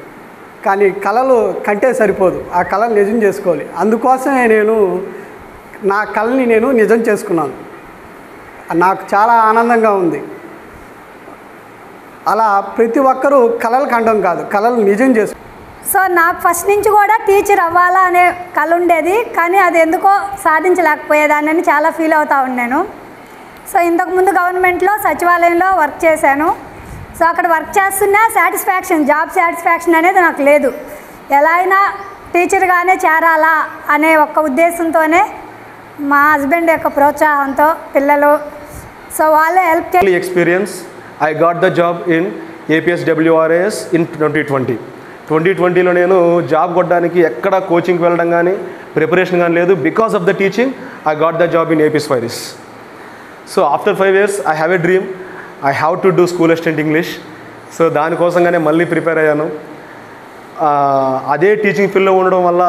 కానీ కళలు కంటే సరిపోదు, ఆ కళలు నిజం చేసుకోవాలి. అందుకోసమే నేను నా కళని నిజం చేసుకున్నాను. నాకు చాలా ఆనందంగా ఉంది. అలా ప్రతి ఒక్కరూ కళలు కండం కాదు, కళలు నిజం చేసుకో. సో నాకు ఫస్ట్ నుంచి కూడా టీచర్ అవ్వాలా అనే కళ ఉండేది. కానీ అది ఎందుకో సాధించలేకపోయేదాన్ని చాలా ఫీల్ అవుతూ ఉన్నాను. సో ఇంతకుముందు గవర్నమెంట్లో సచివాలయంలో వర్క్ చేశాను. సో అక్కడ వర్క్ చేస్తున్నా జాబ్ సాటిస్ఫాక్షన్ అనేది నాకు లేదు. ఎలా అయినా టీచర్గానే చేరాలా అనే ఒక్క ఉద్దేశంతోనే మా హస్బెండ్ యొక్క ప్రోత్సాహంతో పిల్లలు సో వాళ్ళే హెల్ప్ చేసి experience I got the job in APSWRAS in 2020లో నేను జాబ్ కొట్టడానికి ఎక్కడ కోచింగ్కి వెళ్ళడం కానీ ప్రిపరేషన్ కానీ లేదు. Because of the teaching I got the job in AP Spheris. So after 5 years I have a dream, I have to do school assistant English. So దానికోసంగానే మళ్ళీ ప్రిపేర్ అయ్యాను. అదే టీచింగ్ ఫీల్డ్లో ఉండడం వల్ల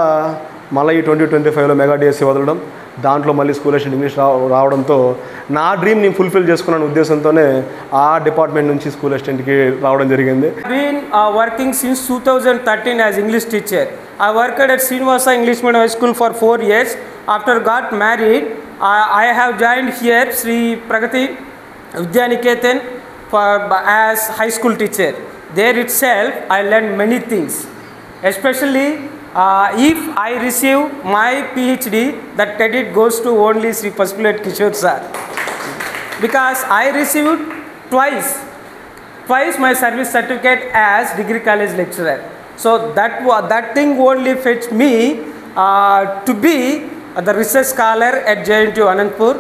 మళ్ళీ ఈ 2025లో మెగా డిఎస్సి వదలడం, దాంట్లో మళ్ళీ స్కూల్ అసిస్టెంట్ ఇంగ్లీష్ రావడంతో నా డ్రీమ్ నేను ఫుల్ఫిల్ చేసుకున్నాను ఉద్దేశంతోనే ఆ డిపార్ట్మెంట్ నుంచి స్కూల్ అసిస్టెంట్కి రావడం జరిగింది. Been working since 2013 as English teacher. I worked at Srinivasa English Medium High School for 4 years. After got married, I have joined here Sri Pragati Vidyaniketan as high school teacher. There itself I learned many things, especially if I receive my PhD, that credit goes to only Sri Pasupuleti Kishore sir, because I received twice my service certificate as degree college lecturer. So that thing only fetched me to be the research scholar at JNTU Anandpur.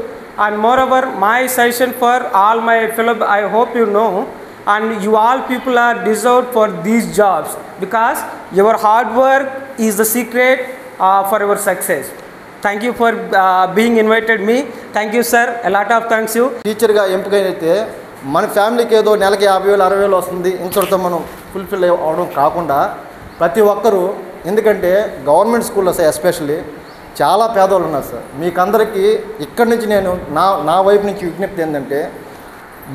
And moreover, my suggestion for all my fellow, I hope you know, and you all people are deserved for these jobs because your hard work is the secret for your success. Thank you for being invited me. Thank you sir, a lot of thanks you. టీచర్గా ఎంపికైతే మన ఫ్యామిలీకి ఏదో నెలకి 50,000 60,000 వస్తుంది, ఇంతటితో మనం fulfil అవ్వడం కాకుండా ప్రతి ఒక్కరూ ఎందుకంటే గవర్నమెంట్ స్కూల్లో సార్ ఎస్పెషల్లీ చాలా పేదవాళ్ళు ఉన్నారు సార్. మీకందరికీ ఇక్కడి నుంచి నేను నా వైపు నుంచి విజ్ఞప్తి ఏంటంటే,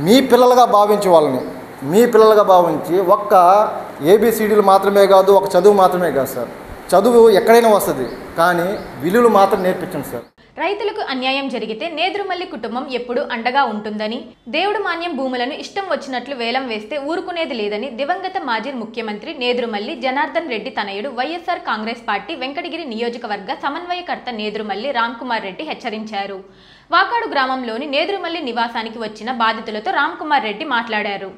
మీ పిల్లలుగా భావించి వాళ్ళని మీ పిల్లలుగా భావించి ఒక్క ఏబిసిడీలు మాత్రమే కాదు, ఒక చదువు మాత్రమే కాదు సార్. చదువు ఎక్కడైనా వస్తుంది, కానీ విలువలు మాత్రం నేర్పించండి సార్. రైతులకు అన్యాయం జరిగితే నేదురుమల్లి కుటుంబం ఎప్పుడూ అండగా ఉంటుందని, దేవుడు మాన్యం భూములను ఇష్టం వచ్చినట్లు వేలం వేస్తే ఊరుకునేది లేదని దివంగత మాజీ ముఖ్యమంత్రి నేదురుమల్లి జనార్దన్ రెడ్డి తనయుడు వైఎస్ఆర్ కాంగ్రెస్ పార్టీ వెంకటగిరి నియోజకవర్గ సమన్వయకర్త నేదురుమల్లి రామ్కుమార్ రెడ్డి హెచ్చరించారు. వాకాడు గ్రామంలోని నేదురుమల్లి నివాసానికి వచ్చిన బాధితులతో రామ్కుమార్ రెడ్డి మాట్లాడారు.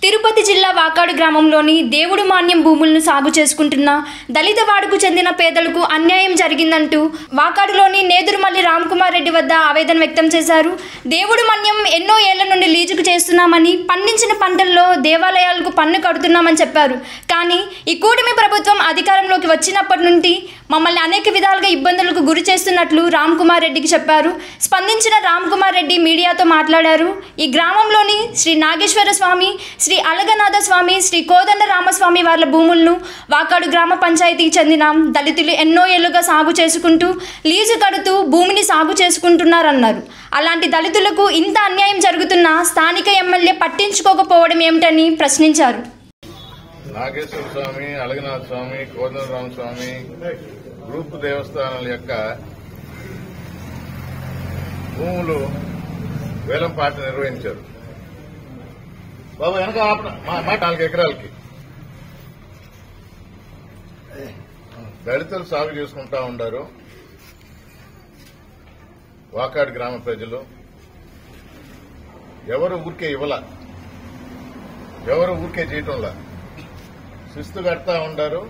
తిరుపతి జిల్లా వాకాడు గ్రామంలోని దేవుడు మాన్యం భూములను సాగు చేసుకుంటున్న దళిత వాడుకు చెందిన పేదలకు అన్యాయం జరిగిందంటూ వాకాడులోని నేదురుమల్లి రామ్కుమార్ రెడ్డి వద్ద ఆవేదన వ్యక్తం చేశారు. దేవుడు మాన్యం ఎన్నో ఏళ్ల నుండి లీజుకు చేస్తున్నామని, పండించిన పంటల్లో దేవాలయాలకు పన్ను కడుతున్నామని చెప్పారు. కానీ ఈ కూటమి ప్రభుత్వం అధికారంలోకి వచ్చినప్పటి నుండి మమ్మల్ని అనేక విధాలుగా ఇబ్బందులకు గురి చేస్తున్నట్లు రామ్కుమార్ రెడ్డికి చెప్పారు. స్పందించిన రామ్కుమార్ రెడ్డి మీడియాతో మాట్లాడారు. ఈ గ్రామంలోని శ్రీ నాగేశ్వర స్వామి, శ్రీ అలగనాథ స్వామి, శ్రీ కోదండ రామస్వామి వార్ల భూములను వాకాడు గ్రామ పంచాయతీకి చెందిన దళితులు ఎన్నో ఏళ్లుగా సాగు చేసుకుంటూ లీజు కడుతూ భూమిని సాగు చేసుకుంటున్నారన్నారు. అలాంటి దళితులకు ఇంత అన్యాయం జరుగుతున్నా స్థానిక ఎమ్మెల్యే పట్టించుకోకపోవడం ఏమిటని ప్రశ్నించారు. నాగేశ్వర స్వామి, అలగనాథ స్వామి, కోదండ రామస్వామి గ్రూప్ దేవస్థానాల యొక్క భూములు వేలంపాట నిర్వహించారు. బాబు వెనక మా 4 ఎకరాలకి దళితులు సాగు చేసుకుంటా ఉన్నారు. వాకాడు గ్రామ ప్రజలు ఎవరు ఊరికే ఇవ్వాల, ఎవరు ఊరికే చేయటంలా శిస్తు కడతా ఉండారు.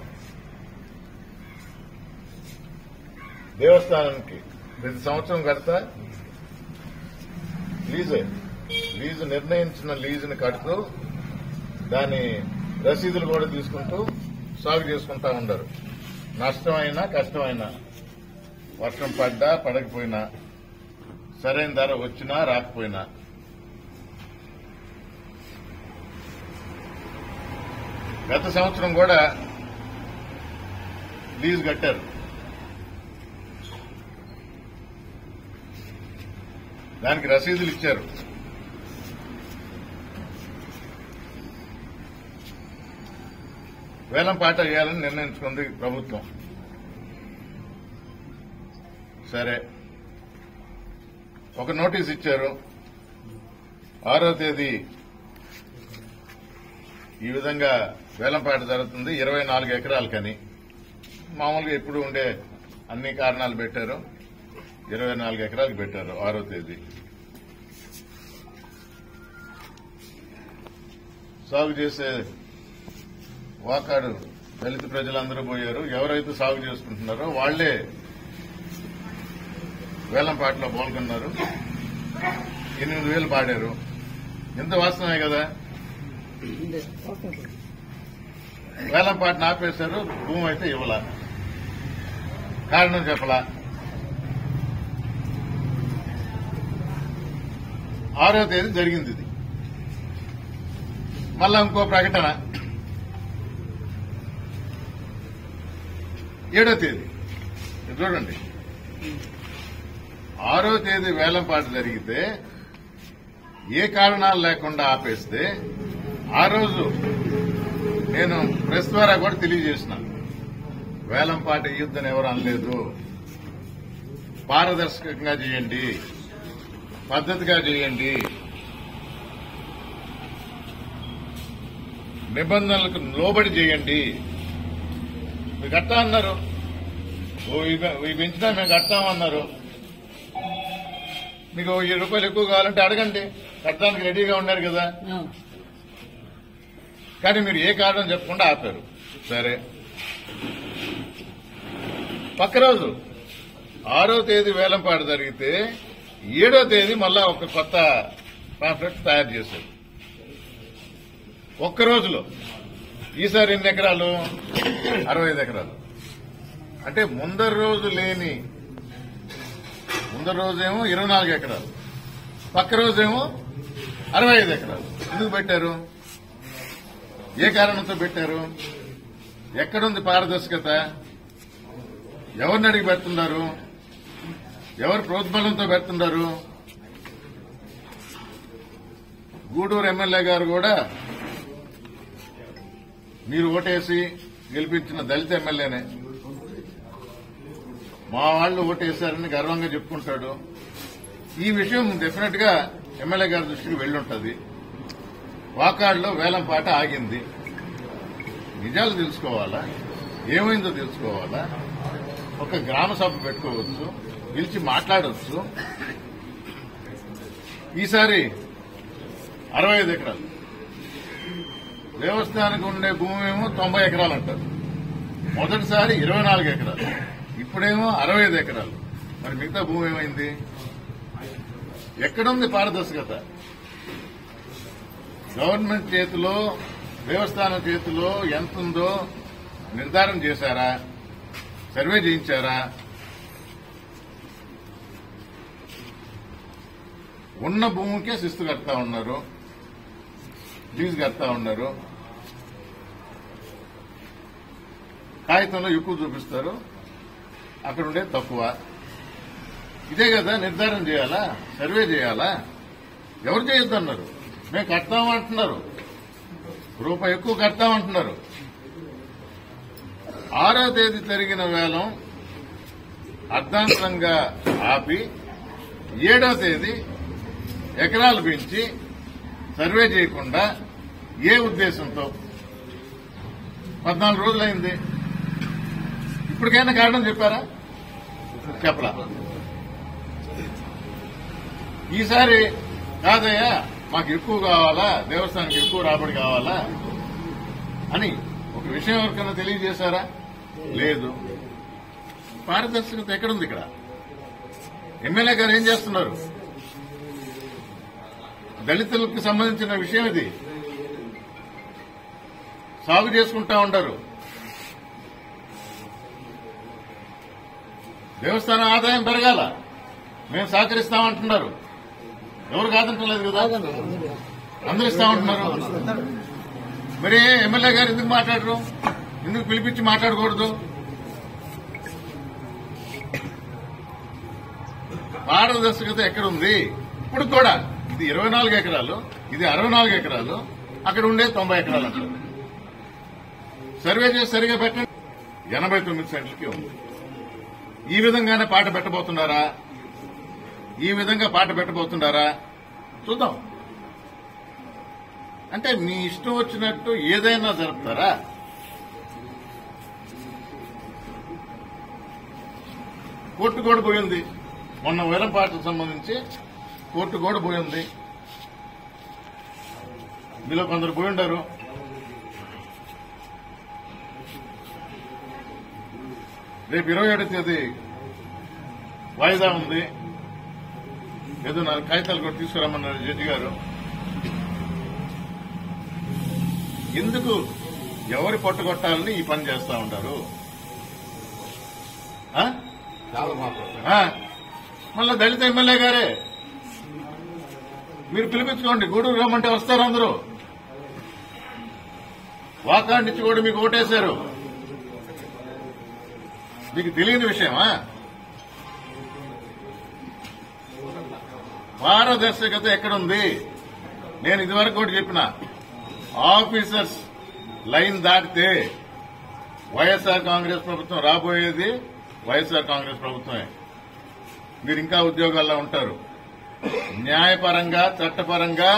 దేవస్థానానికి ప్రతి సంవత్సరం కడతా లీజు నిర్ణయించిన లీజుని కడుతూ దాని రసీదులు కూడా తీసుకుంటూ సాగు చేసుకుంటా ఉండరు. నష్టమైనా కష్టమైనా, వర్షం పడ్డా పడకపోయినా, సరైన ధర వచ్చినా రాకపోయినా గత సంవత్సరం కూడా లీజు కట్టారు. దానికి రసీదులు ఇచ్చారు. వేలంపాట వేయాలని నిర్ణయించుకుంది ప్రభుత్వం. సరే, ఒక నోటీస్ ఇచ్చారు. 6వ తేదీ ఈ విధంగా వేలంపాట జరుగుతుంది 24 ఎకరాలకని. మామూలుగా ఎప్పుడు ఉండే అన్ని కారణాలు పెట్టారు. 24 ఎకరాలకు పెట్టారు 6వ తేదీ. సాగు చేసే వాకాడు దళిత ప్రజలందరూ పోయారు. ఎవరైతే సాగు చేసుకుంటున్నారో వాళ్లే వేలంపాటలో పాల్గొన్నారు. 8,000 పాడారు. ఎంత వాస్తవమే కదా. వేలంపాటను ఆపేశారు. భూమి అయితే ఇవ్వలా. కారణం చెప్పలా. 6వ తేదీ జరిగింది ఇది. మళ్ళా ఇంకో ప్రకటన 7వ తేదీ. చూడండి, 6వ తేదీ వేలంపాట జరిగితే ఏ కారణాలు లేకుండా ఆపేస్తే ఆ రోజు నేను ప్రెస్ ద్వారా కూడా తెలియజేసిన, వేలంపాట ఇయ్యొద్దని ఎవరు అనలేదు. పారదర్శకంగా చేయండి, పద్ధతిగా చేయండి, నిబంధనలకు లోబడి చేయండి. మీరు కట్టా అన్నారు, ఇవి పెంచినా మేము కట్టామన్నారు. మీకు 7 రూపాయలు ఎక్కువ కావాలంటే అడగండి, కట్టడానికి రెడీగా ఉన్నారు కదా. కానీ మీరు ఏ కారణం చెప్పకుండా ఆపారు. సరే, పక్క రోజు 6వ తేదీ వేలంపాట జరిగితే 7వ తేదీ మళ్ళా ఒక కొత్త పాంఫ్లెట్ తయారు చేశారు. ఒక్క రోజులో. ఈసారి ఎన్ని ఎకరాలు? 65 ఎకరాలు. అంటే ముందర రోజు లేని, ముందర రోజేమో 24 ఎకరాలు, పక్క రోజేమో 65 ఎకరాలు. ఎందుకు పెట్టారు? ఏ కారణంతో పెట్టారు? ఎక్కడుంది పారదర్శకత? ఎవరిని అడిగి పెడుతున్నారు? ఎవరు ప్రోద్బలంతో పెడుతున్నారు? గూడూరు ఎమ్మెల్యే గారు కూడా మీరు ఓటేసి గెలిపించిన దళిత ఎమ్మెల్యేనే. మా వాళ్ళు ఓటేశారని గర్వంగా చెప్పుకుంటాడు. ఈ విషయం డెఫినెట్ గా ఎమ్మెల్యే గారి దృష్టికి వెళ్ళుంటది. వాకాడులో వేలం పాట ఆగింది. నిజాలు తెలుసుకోవాలా, ఏమైందో తెలుసుకోవాలా. ఒక గ్రామ సభ పెట్టుకోవచ్చు, పిలిచి మాట్లాడవచ్చు. ఈసారి 65 ఎకరాలు, దేవస్థానానికి ఉండే భూమి ఏమో 90 ఎకరాలు అంటారు. మొదటిసారి 24 ఎకరాలు, ఇప్పుడేమో 65 ఎకరాలు. మరి మిగతా భూమి ఏమైంది? ఎక్కడుంది పారదర్శకత? గవర్నమెంట్ చేతిలో, దేవస్థానం చేతిలో ఎంత ఉందో నిర్ధారణ చేశారా? సర్వే చేయించారా? ఉన్న భూమికే శిస్తు కడతా ఉన్నారు, లీజు కడతా ఉన్నారు. కాగితంలో ఎక్కువ చూపిస్తారు, అక్కడ ఉండే తక్కువ. ఇదే కదా నిర్ధారణ చేయాలా, సర్వే చేయాలా? ఎవరు చేయొద్దన్నారు? మేము కడతామంటున్నారు, రూపాయి ఎక్కువ కడతామంటున్నారు. 6వ తేదీ జరిగిన వేలం అర్ధాంతరంగా ఆపి 7వ తేదీ ఎకరాలు పెంచి సర్వే చేయకుండా ఏ ఉద్దేశంతో? 14 రోజులైంది. ఇప్పటికైనా కారణం చెప్పారా? చెప్పలా. ఈసారి కాదయ్యా మాకు ఎక్కువ కావాలా, దేవస్థానానికి ఎక్కువ రాబడి కావాలా అని ఒక విషయం ఎవరికైనా తెలియజేశారా? లేదు. పారదర్శకత ఎక్కడుంది ఇక్కడ? ఎమ్మెల్యే గారు ఏం చేస్తున్నారు? దళితులకు సంబంధించిన విషయం ఇది. సాగు చేసుకుంటా ఉంటారు. దేవస్థానం ఆదాయం పెరగాల, మేము సహకరిస్తామంటున్నారు. ఎవరు కాదంటలేదు కదా, అందరూ ఇస్తామంటున్నారు. మరి ఎమ్మెల్యే గారు ఎందుకు మాట్లాడరు? ఎందుకు పిలిపించి మాట్లాడకూడదు? పారదర్శకత ఎక్కడుంది? ఇప్పుడు కూడా ఇది 24 ఎకరాలు, ఇది 64 ఎకరాలు, అక్కడ ఉండే 90 ఎకరాలు అంటారు. సర్వే చేసి సరిగా పెట్టండి. 89 సెంట్లకి ఉంది. ఈ విధంగానే పాట పెట్టబోతున్నారా? ఈ విధంగా పాట పెట్టబోతున్నారా? చూద్దాం. అంటే మీ ఇష్టం వచ్చినట్టు ఏదైనా జరుపుతారా? కోర్టు కూడా పోయింది. మొన్న వేలం పాటకు సంబంధించి కోర్టు కూడా పోయింది. మీలో కొందరు పోయిండారు. రేపు 27వ తేదీ వాయిదా ఉంది. ఏదో 4 కాగితాలు కూడా తీసుకురమ్మన్నారు జడ్జి గారు. ఎందుకు ఎవరి పట్టుకొట్టాలని ఈ పని చేస్తా ఉంటారు? మళ్ళా దళిత ఎమ్మెల్యే గారే మీరు పిలిపించుకోండి. గూడూరు రమ్మంటే వస్తారు అందరూ. వాకాడ్ నుంచి కూడా మీకు ఓటేశారు. మీకు తెలియని విషయమా? పారదర్శకత ఎక్కడుంది? నేను ఇదివరకు కూడా చెప్పిన, ఆఫీసర్స్ లైన్ దాటితే వైఎస్ఆర్ కాంగ్రెస్ ప్రభుత్వం రాబోయేది వైఎస్ఆర్ కాంగ్రెస్ ప్రభుత్వమే. మీరు ఇంకా ఉద్యోగాల్లో ఉంటారు. న్యాయపరంగా, చట్టపరంగా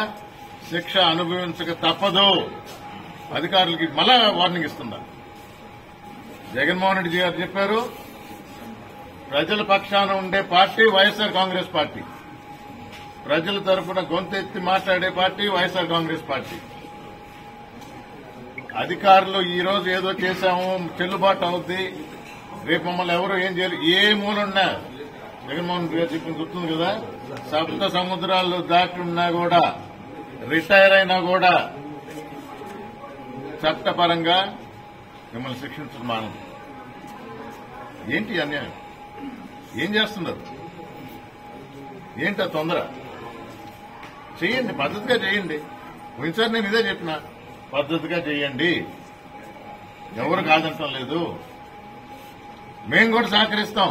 శిక్ష అనుభవించక తప్పదు. అధికారులకి మళ్ళా వార్నింగ్ ఇస్తుందా? జగన్మోహన్ రెడ్డి గారు చెప్పారు, ప్రజల పక్షాన ఉండే పార్టీ వైఎస్ఆర్ కాంగ్రెస్ పార్టీ, ప్రజల తరఫున గొంతెత్తి మాట్లాడే పార్టీ వైఎస్ఆర్ కాంగ్రెస్ పార్టీ. అధికారులు ఈ రోజు ఏదో చేశాము, చెల్లుబాటు అవుద్ది, రేపు మమ్మల్ని ఎవరు ఏం చేయాలి? ఏ మూలున్నా జగన్మోహన్ రెడ్డి గారు చెప్పింది గుర్తుంది కదా, సప్త సముద్రాలు దాటి ఉన్నా కూడా, రిటైర్ అయినా కూడా చట్టపరంగా మిమ్మల్ని శిక్షించడం మానం. ఏంటి అన్యాయం? ఏం చేస్తున్నారు? ఏంటి ఆ తొందర? చేయండి, పద్ధతిగా చేయండి. పోయినసారి నేను ఇదే చెప్పిన, పద్ధతిగా చేయండి. ఎవరు కాదంటం లేదు, మేము కూడా సహకరిస్తాం.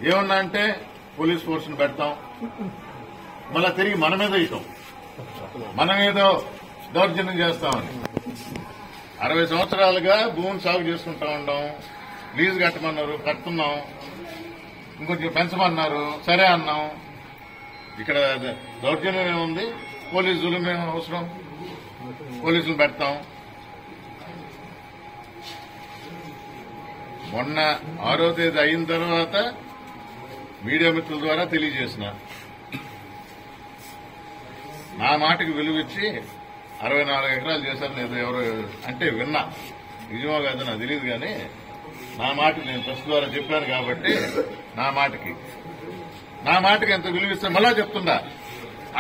ఏమన్నా అంటే పోలీస్ ఫోర్స్ని పెడతాం, మళ్ళా తిరిగి మన మీద ఇస్తాం, మనమేదో దౌర్జన్యం చేస్తామని. 60 సంవత్సరాలుగా భూమిని సాగు చేసుకుంటా ఉన్నాం, లీజు కట్టమన్నారు, కడుతున్నాం, ఇంకొంచెం పెంచమన్నారు, సరే అన్నాం. ఇక్కడ దౌర్జన్యం ఏముంది, పోలీసులు మేము అవసరం, పోలీసులు పెడతాం. మొన్న 6వ తేదీ అయిన తర్వాత మీడియా మిత్రుల ద్వారా తెలియజేసిన, నా మాటకి విలువిచ్చి 64 ఎకరాలు చేశారు లేదు ఎవరో అంటే విన్నా, నిజమో కాదు నాకు తెలియదు, కానీ నా మాటకి నేను ప్రెస్ ద్వారా చెప్పాను కాబట్టి నా మాటకి ఎంత విలువిస్తే మళ్ళా చెప్తుందా.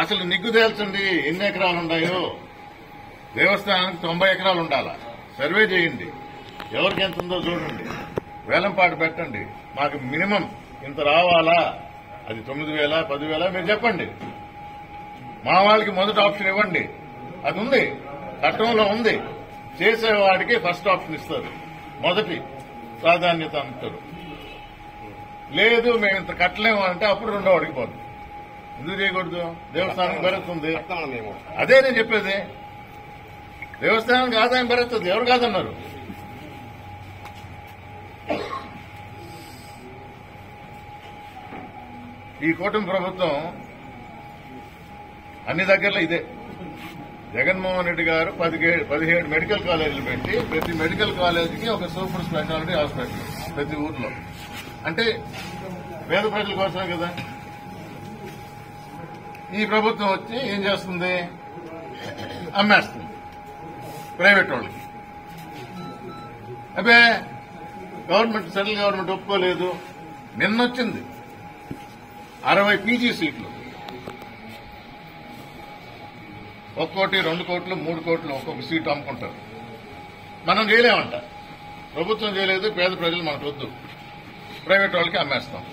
అసలు నిగ్గు తేల్చండి ఎన్ని ఎకరాలు ఉన్నాయో. దేవస్థానానికి 90 ఎకరాలు ఉండాలా, సర్వే చేయండి, ఎవరికి ఎంత ఉందో చూడండి, వేలంపాటు పెట్టండి, మాకు మినిమం ఇంత రావాలా, అది 9,000 10,000 మీరు చెప్పండి. మా వాళ్ళకి మొదటి ఆప్షన్ ఇవ్వండి, అది ఉంది చట్టంలో ఉంది. చేసేవాడికి ఫస్ట్ ఆప్షన్ ఇస్తారు, మొదటి ప్రాధాన్యత అంటారు. లేదు మేము ఇంత కట్టలేము అంటే అప్పుడు రెండో వాడికి పోదు. ఎందుకు చేయకూడదు? దేవస్థానానికి పెరుగుతుంది. అదే నేను చెప్పేది, దేవస్థానానికి ఆదాయం పెరుగుతుంది, ఎవరు కాదన్నారు. ఈ కూటమి ప్రభుత్వం అన్ని దగ్గరలో ఇదే. జగన్మోహన్ రెడ్డి గారు 17 మెడికల్ కాలేజీలు పెట్టి ప్రతి మెడికల్ కాలేజీకి ఒక సూపర్ స్పెషాలిటీ హాస్పిటల్ ప్రతి ఊర్లో. అంటే పేద ప్రజల కోసమే కదా. ఈ ప్రభుత్వం వచ్చి ఏం చేస్తుంది? అమ్మేస్తుంది ప్రైవేట్ వాళ్ళకి. అబ్బే గవర్నమెంట్, సెంట్రల్ గవర్నమెంట్ ఒప్పుకోలేదు. నిన్నొచ్చింది 60 పీజీ సీట్లు, 1 కోటి 2 కోట్లు 3 కోట్లు ఒక్కొక్క సీటు అమ్ముకుంటారు. మనం చేయలేమంట, ప్రభుత్వం చేయలేదు, పేద ప్రజలు మనకు వద్దు, ప్రైవేట్ వాళ్ళకి అమ్మేస్తాం.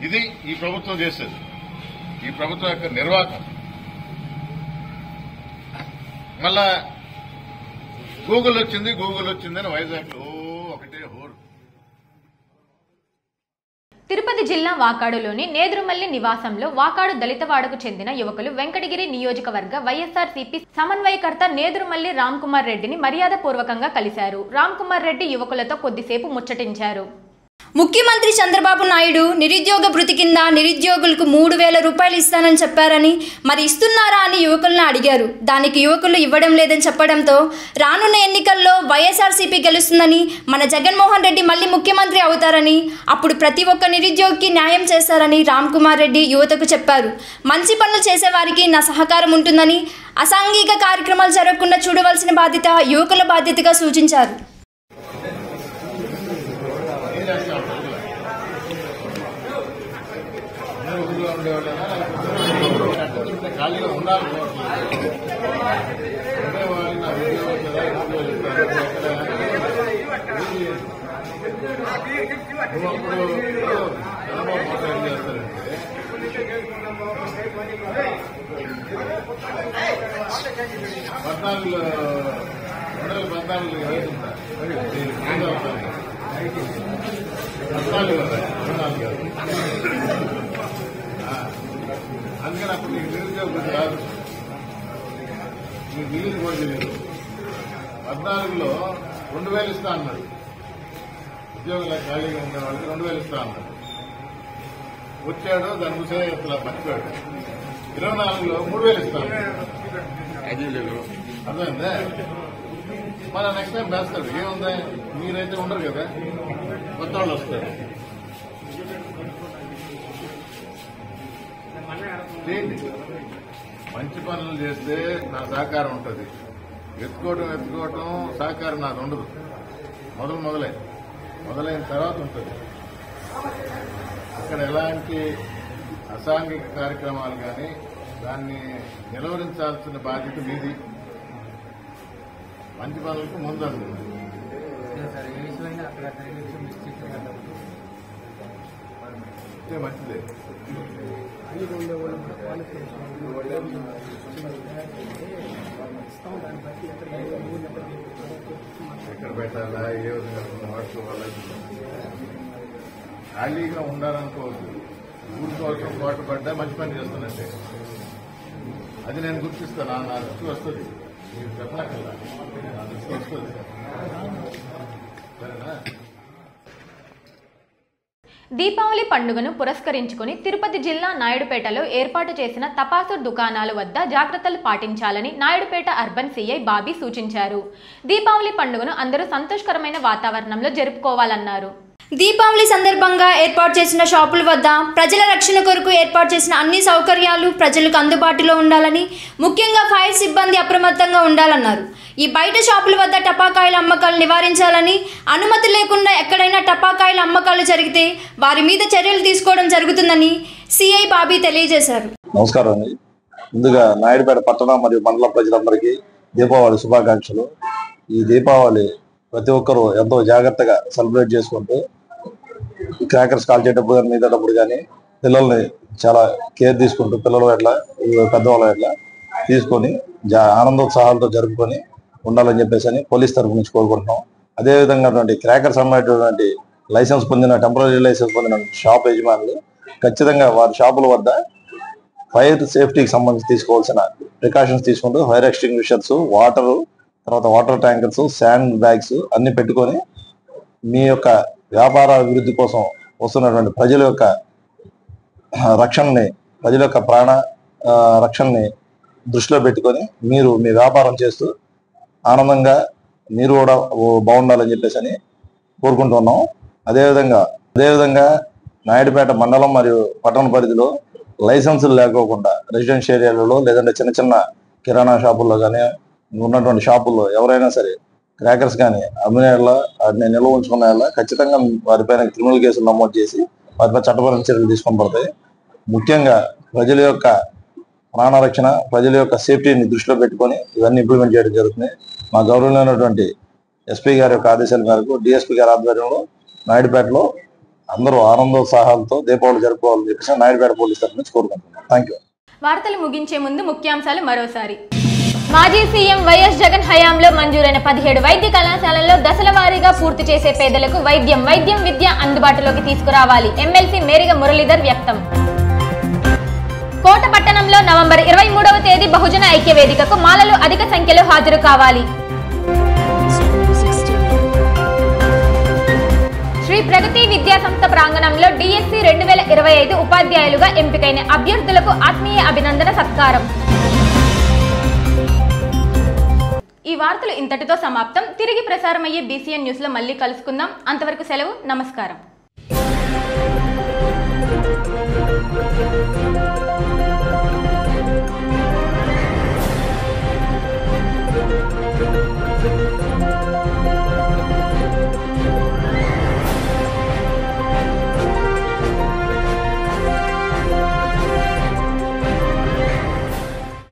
ఇది ఈ ప్రభుత్వం చేసేది, ఈ ప్రభుత్వం యొక్క నిర్వాహకం. మళ్ళా గూగుల్ వచ్చిందని వైజాగ్లో ఒకటే హోరు. తిరుపతి జిల్లా వాకాడులోని నేదురుమల్లి నివాసంలో వాకాడు దళితవాడకు చెందిన యువకులు వెంకటగిరి నియోజకవర్గ వైఎస్ఆర్సీపీ సమన్వయకర్త నేదురుమల్లి రామ్ కుమార్ రెడ్డిని మర్యాదపూర్వకంగా కలిశారు. రామ్ కుమార్ రెడ్డి యువకులతో కొద్దిసేపు ముచ్చటించారు. ముఖ్యమంత్రి చంద్రబాబు నాయుడు నిరుద్యోగ భృతి కింద నిరుద్యోగులకు 3,000 రూపాయలు ఇస్తానని చెప్పారని, మరి ఇస్తున్నారా అని యువకులను అడిగారు. దానికి యువకులు ఇవ్వడం లేదని చెప్పడంతో రానున్న ఎన్నికల్లో వైఎస్ఆర్సీపీ గెలుస్తుందని, మన జగన్మోహన్ రెడ్డి మళ్ళీ ముఖ్యమంత్రి అవుతారని, అప్పుడు ప్రతి ఒక్క నిరుద్యోగికి న్యాయం చేస్తారని రామ్ కుమార్ రెడ్డి యువతకు చెప్పారు. మంచి పనులు చేసేవారికి నా సహకారం ఉంటుందని, అసాంఘిక కార్యక్రమాలు జరగకుండా చూడవలసిన బాధ్యత యువకుల బాధ్యతగా సూచించారు. ఖాళీగా ఉండాలి. అందుకని అప్పుడు నీకు నిరుద్యోగం కాదు, నీకు నిధులు కూడా తెలియదు. 14లో 2,000 ఇస్తా అన్నాడు, ఉద్యోగుల ఖాళీగా ఉండే వాళ్ళకి 2,000 ఇస్తా అన్నాడు. వచ్చాడు, దాని గుసే అసలు మర్చిపోయాడు. 24లో 3,000 ఇస్తా అన్నాడు. అర్థమైందా? మన నెక్స్ట్ టైం వేస్తాడు. ఏముందా, మీరైతే ఉండరు కదా, కొత్త వాళ్ళు వస్తారు. మంచి పనులు చేస్తే నా సహకారం ఉంటుంది. ఎత్తుకోవటం సహకారం నాకు ఉండదు. మొదలైన తర్వాత ఉంటుంది. అక్కడ ఎలాంటి అసాంఘిక కార్యక్రమాలు కానీ దాన్ని నిలువరించాల్సిన బాధ్యత మీది. మంచి పనులకు ముందండి. ఇస్తే మంచిదే. ఎక్కడ పెట్టాలా, ఏ విధంగా వాడుకో వాళ్ళకి ఖాళీగా ఉండాలనుకోవద్దు. ఊరి కోసం కోట పడ్డా మంచి పని చేస్తానంటే అది నేను గుర్తిస్తాను. నా దృష్టి వస్తుంది, మీరు చెప్పనక్కర్లా, నా దృష్టి వస్తుంది. సరేనా? దీపావళి పండుగను పురస్కరించుకుని తిరుపతి జిల్లా నాయుడుపేటలో ఏర్పాటు చేసిన తపాసు దుకాణాల వద్ద జాగ్రత్తలు పాటించాలని నాయుడుపేట అర్బన్ సిఐ బాబీ సూచించారు. దీపావళి పండుగను అందరూ సంతోషకరమైన వాతావరణంలో జరుపుకోవాలన్నారు. దీపావళి సందర్భంగా ఏర్పాటు చేసిన షాపుల వద్ద ప్రజల రక్షణ కొరకు ఏర్పాటు చేసిన అన్ని సౌకర్యాలు ప్రజలకు అందుబాటులో ఉండాలని, ముఖ్యంగా ఫైర్ సిబ్బంది అప్రమత్తంగా ఉండాలన్నారు. ఈ బయట షాపుల వద్ద టపాకాయల అమ్మకాలు నివారించాలని, అనుమతి లేకుండా ఎక్కడైనా టపాకాయల అమ్మకాలు జరిగితే వారి మీద చర్యలు తీసుకోవడం జరుగుతుందని సిఐ బాబీ తెలియజేశారు. నమస్కారం అండి. ముందుగా నాయుడుపేట పట్టణ మరియు మండల ప్రజలందరికీ దీపావళి శుభాకాంక్షలు. ఈ దీపావళి ప్రతి ఒక్కరూ ఎంతో జాగ్రత్తగా సెలబ్రేట్ చేసుకుంటూ క్రాకర్స్ కాల్ చేసేటప్పుడు కానీ మిగతాటప్పుడు కానీ పిల్లల్ని చాలా కేర్ తీసుకుంటూ పిల్లలు ఎట్లా పెద్దవాళ్ళు ఎట్లా తీసుకొని ఆనందోత్సాహాలతో జరుపుకొని ఉండాలని చెప్పేసి అని పోలీస్ తరఫు నుంచి కోరుకుంటున్నాం. అదేవిధంగా క్రాకర్స్ అమ్మేటువంటి లైసెన్స్ పొందిన టెంపరీ లైసెన్స్ పొందిన షాప్ యజమానులు ఖచ్చితంగా వారి షాపుల వద్ద ఫైర్ సేఫ్టీకి సంబంధించి తీసుకోవాల్సిన ప్రికాషన్స్ తీసుకుంటూ ఫైర్ ఎక్స్టింగ్విషర్స్, వాటరు, తర్వాత వాటర్ ట్యాంకర్స్, శాండ్ బ్యాగ్స్ అన్ని పెట్టుకొని మీ యొక్క వ్యాపార అభివృద్ధి కోసం వస్తున్నటువంటి ప్రజల యొక్క రక్షణని, ప్రజల యొక్క ప్రాణ రక్షణని దృష్టిలో పెట్టుకొని మీరు మీ వ్యాపారం చేస్తూ ఆనందంగా మీరు కూడా బాగుండాలని చెప్పేసి అని కోరుకుంటున్నాం. అదేవిధంగా నాయుడుపేట మండలం మరియు పట్టణ పరిధిలో లైసెన్సులు లేకోకుండా రెసిడెన్షియల్ ఏరియాలలో లేదంటే చిన్న చిన్న కిరాణా షాపుల్లో కానీ ఉన్నటువంటి షాపుల్లో ఎవరైనా సరే క్రాకర్స్ కానీ అమ్మినేళ్ళ వాటిని నిల్వ ఉంచుకునేళ్ళ ఖచ్చితంగా వారిపైన క్రిమినల్ కేసులు నమోదు చేసి వారిపై చట్టపరమైన చర్యలు తీసుకొని పడతాయి. ముఖ్యంగా ప్రజల యొక్క ప్రాణరక్షణ, ప్రజల యొక్క సేఫ్టీని దృష్టిలో పెట్టుకొని ఇవన్నీ ఇంప్లిమెంట్ చేయడం జరుగుతుంది. మా గౌరవమైనటువంటి ఎస్పీ గారి యొక్క ఆదేశాల మేరకు డిఎస్పీ గారి ఆధ్వర్యంలో నాయుడుపేటలో అందరూ ఆనందోత్సాహాలతో దీపావళి జరుపుకోవాలని చెప్పేసి నాయుడుపేట పోలీస్ తరఫు నుంచి కోరుకుంటున్నాం. Thank you. వార్తలు ముగించే ముందు ముఖ్యాంశాలు మరోసారి. మాజీ సీఎం వైఎస్ జగన్ హయాంలో మంజూరైన 17 వైద్య కళాశాలల్లో దశల వారీగా పూర్తి చేసే పేదలకు వైద్యం విద్య అందుబాటులోకి తీసుకురావాలి. ఎమ్మెల్సీ మేరిగ మురళీధర్ వ్యక్తం. కోట పట్టణంలో నవంబర్ 23వ తేదీ బహుజన ఐక్య వేదికకు మాలలు అధిక సంఖ్యలో హాజరు కావాలి. శ్రీ ప్రగతి విద్యా సంస్థ ప్రాంగణంలో డిఎస్సి 2025 ఉపాధ్యాయులుగా ఎంపికైన అభ్యర్థులకు ఆత్మీయ అభినందన సత్కారం. ఈ వార్తలు ఇంతటితో సమాప్తం. తిరిగి ప్రసారమయ్యే బీసీఎన్ న్యూస్ లో మళ్ళీ కలుసుకుందాం. అంతవరకు సెలవు. నమస్కారం.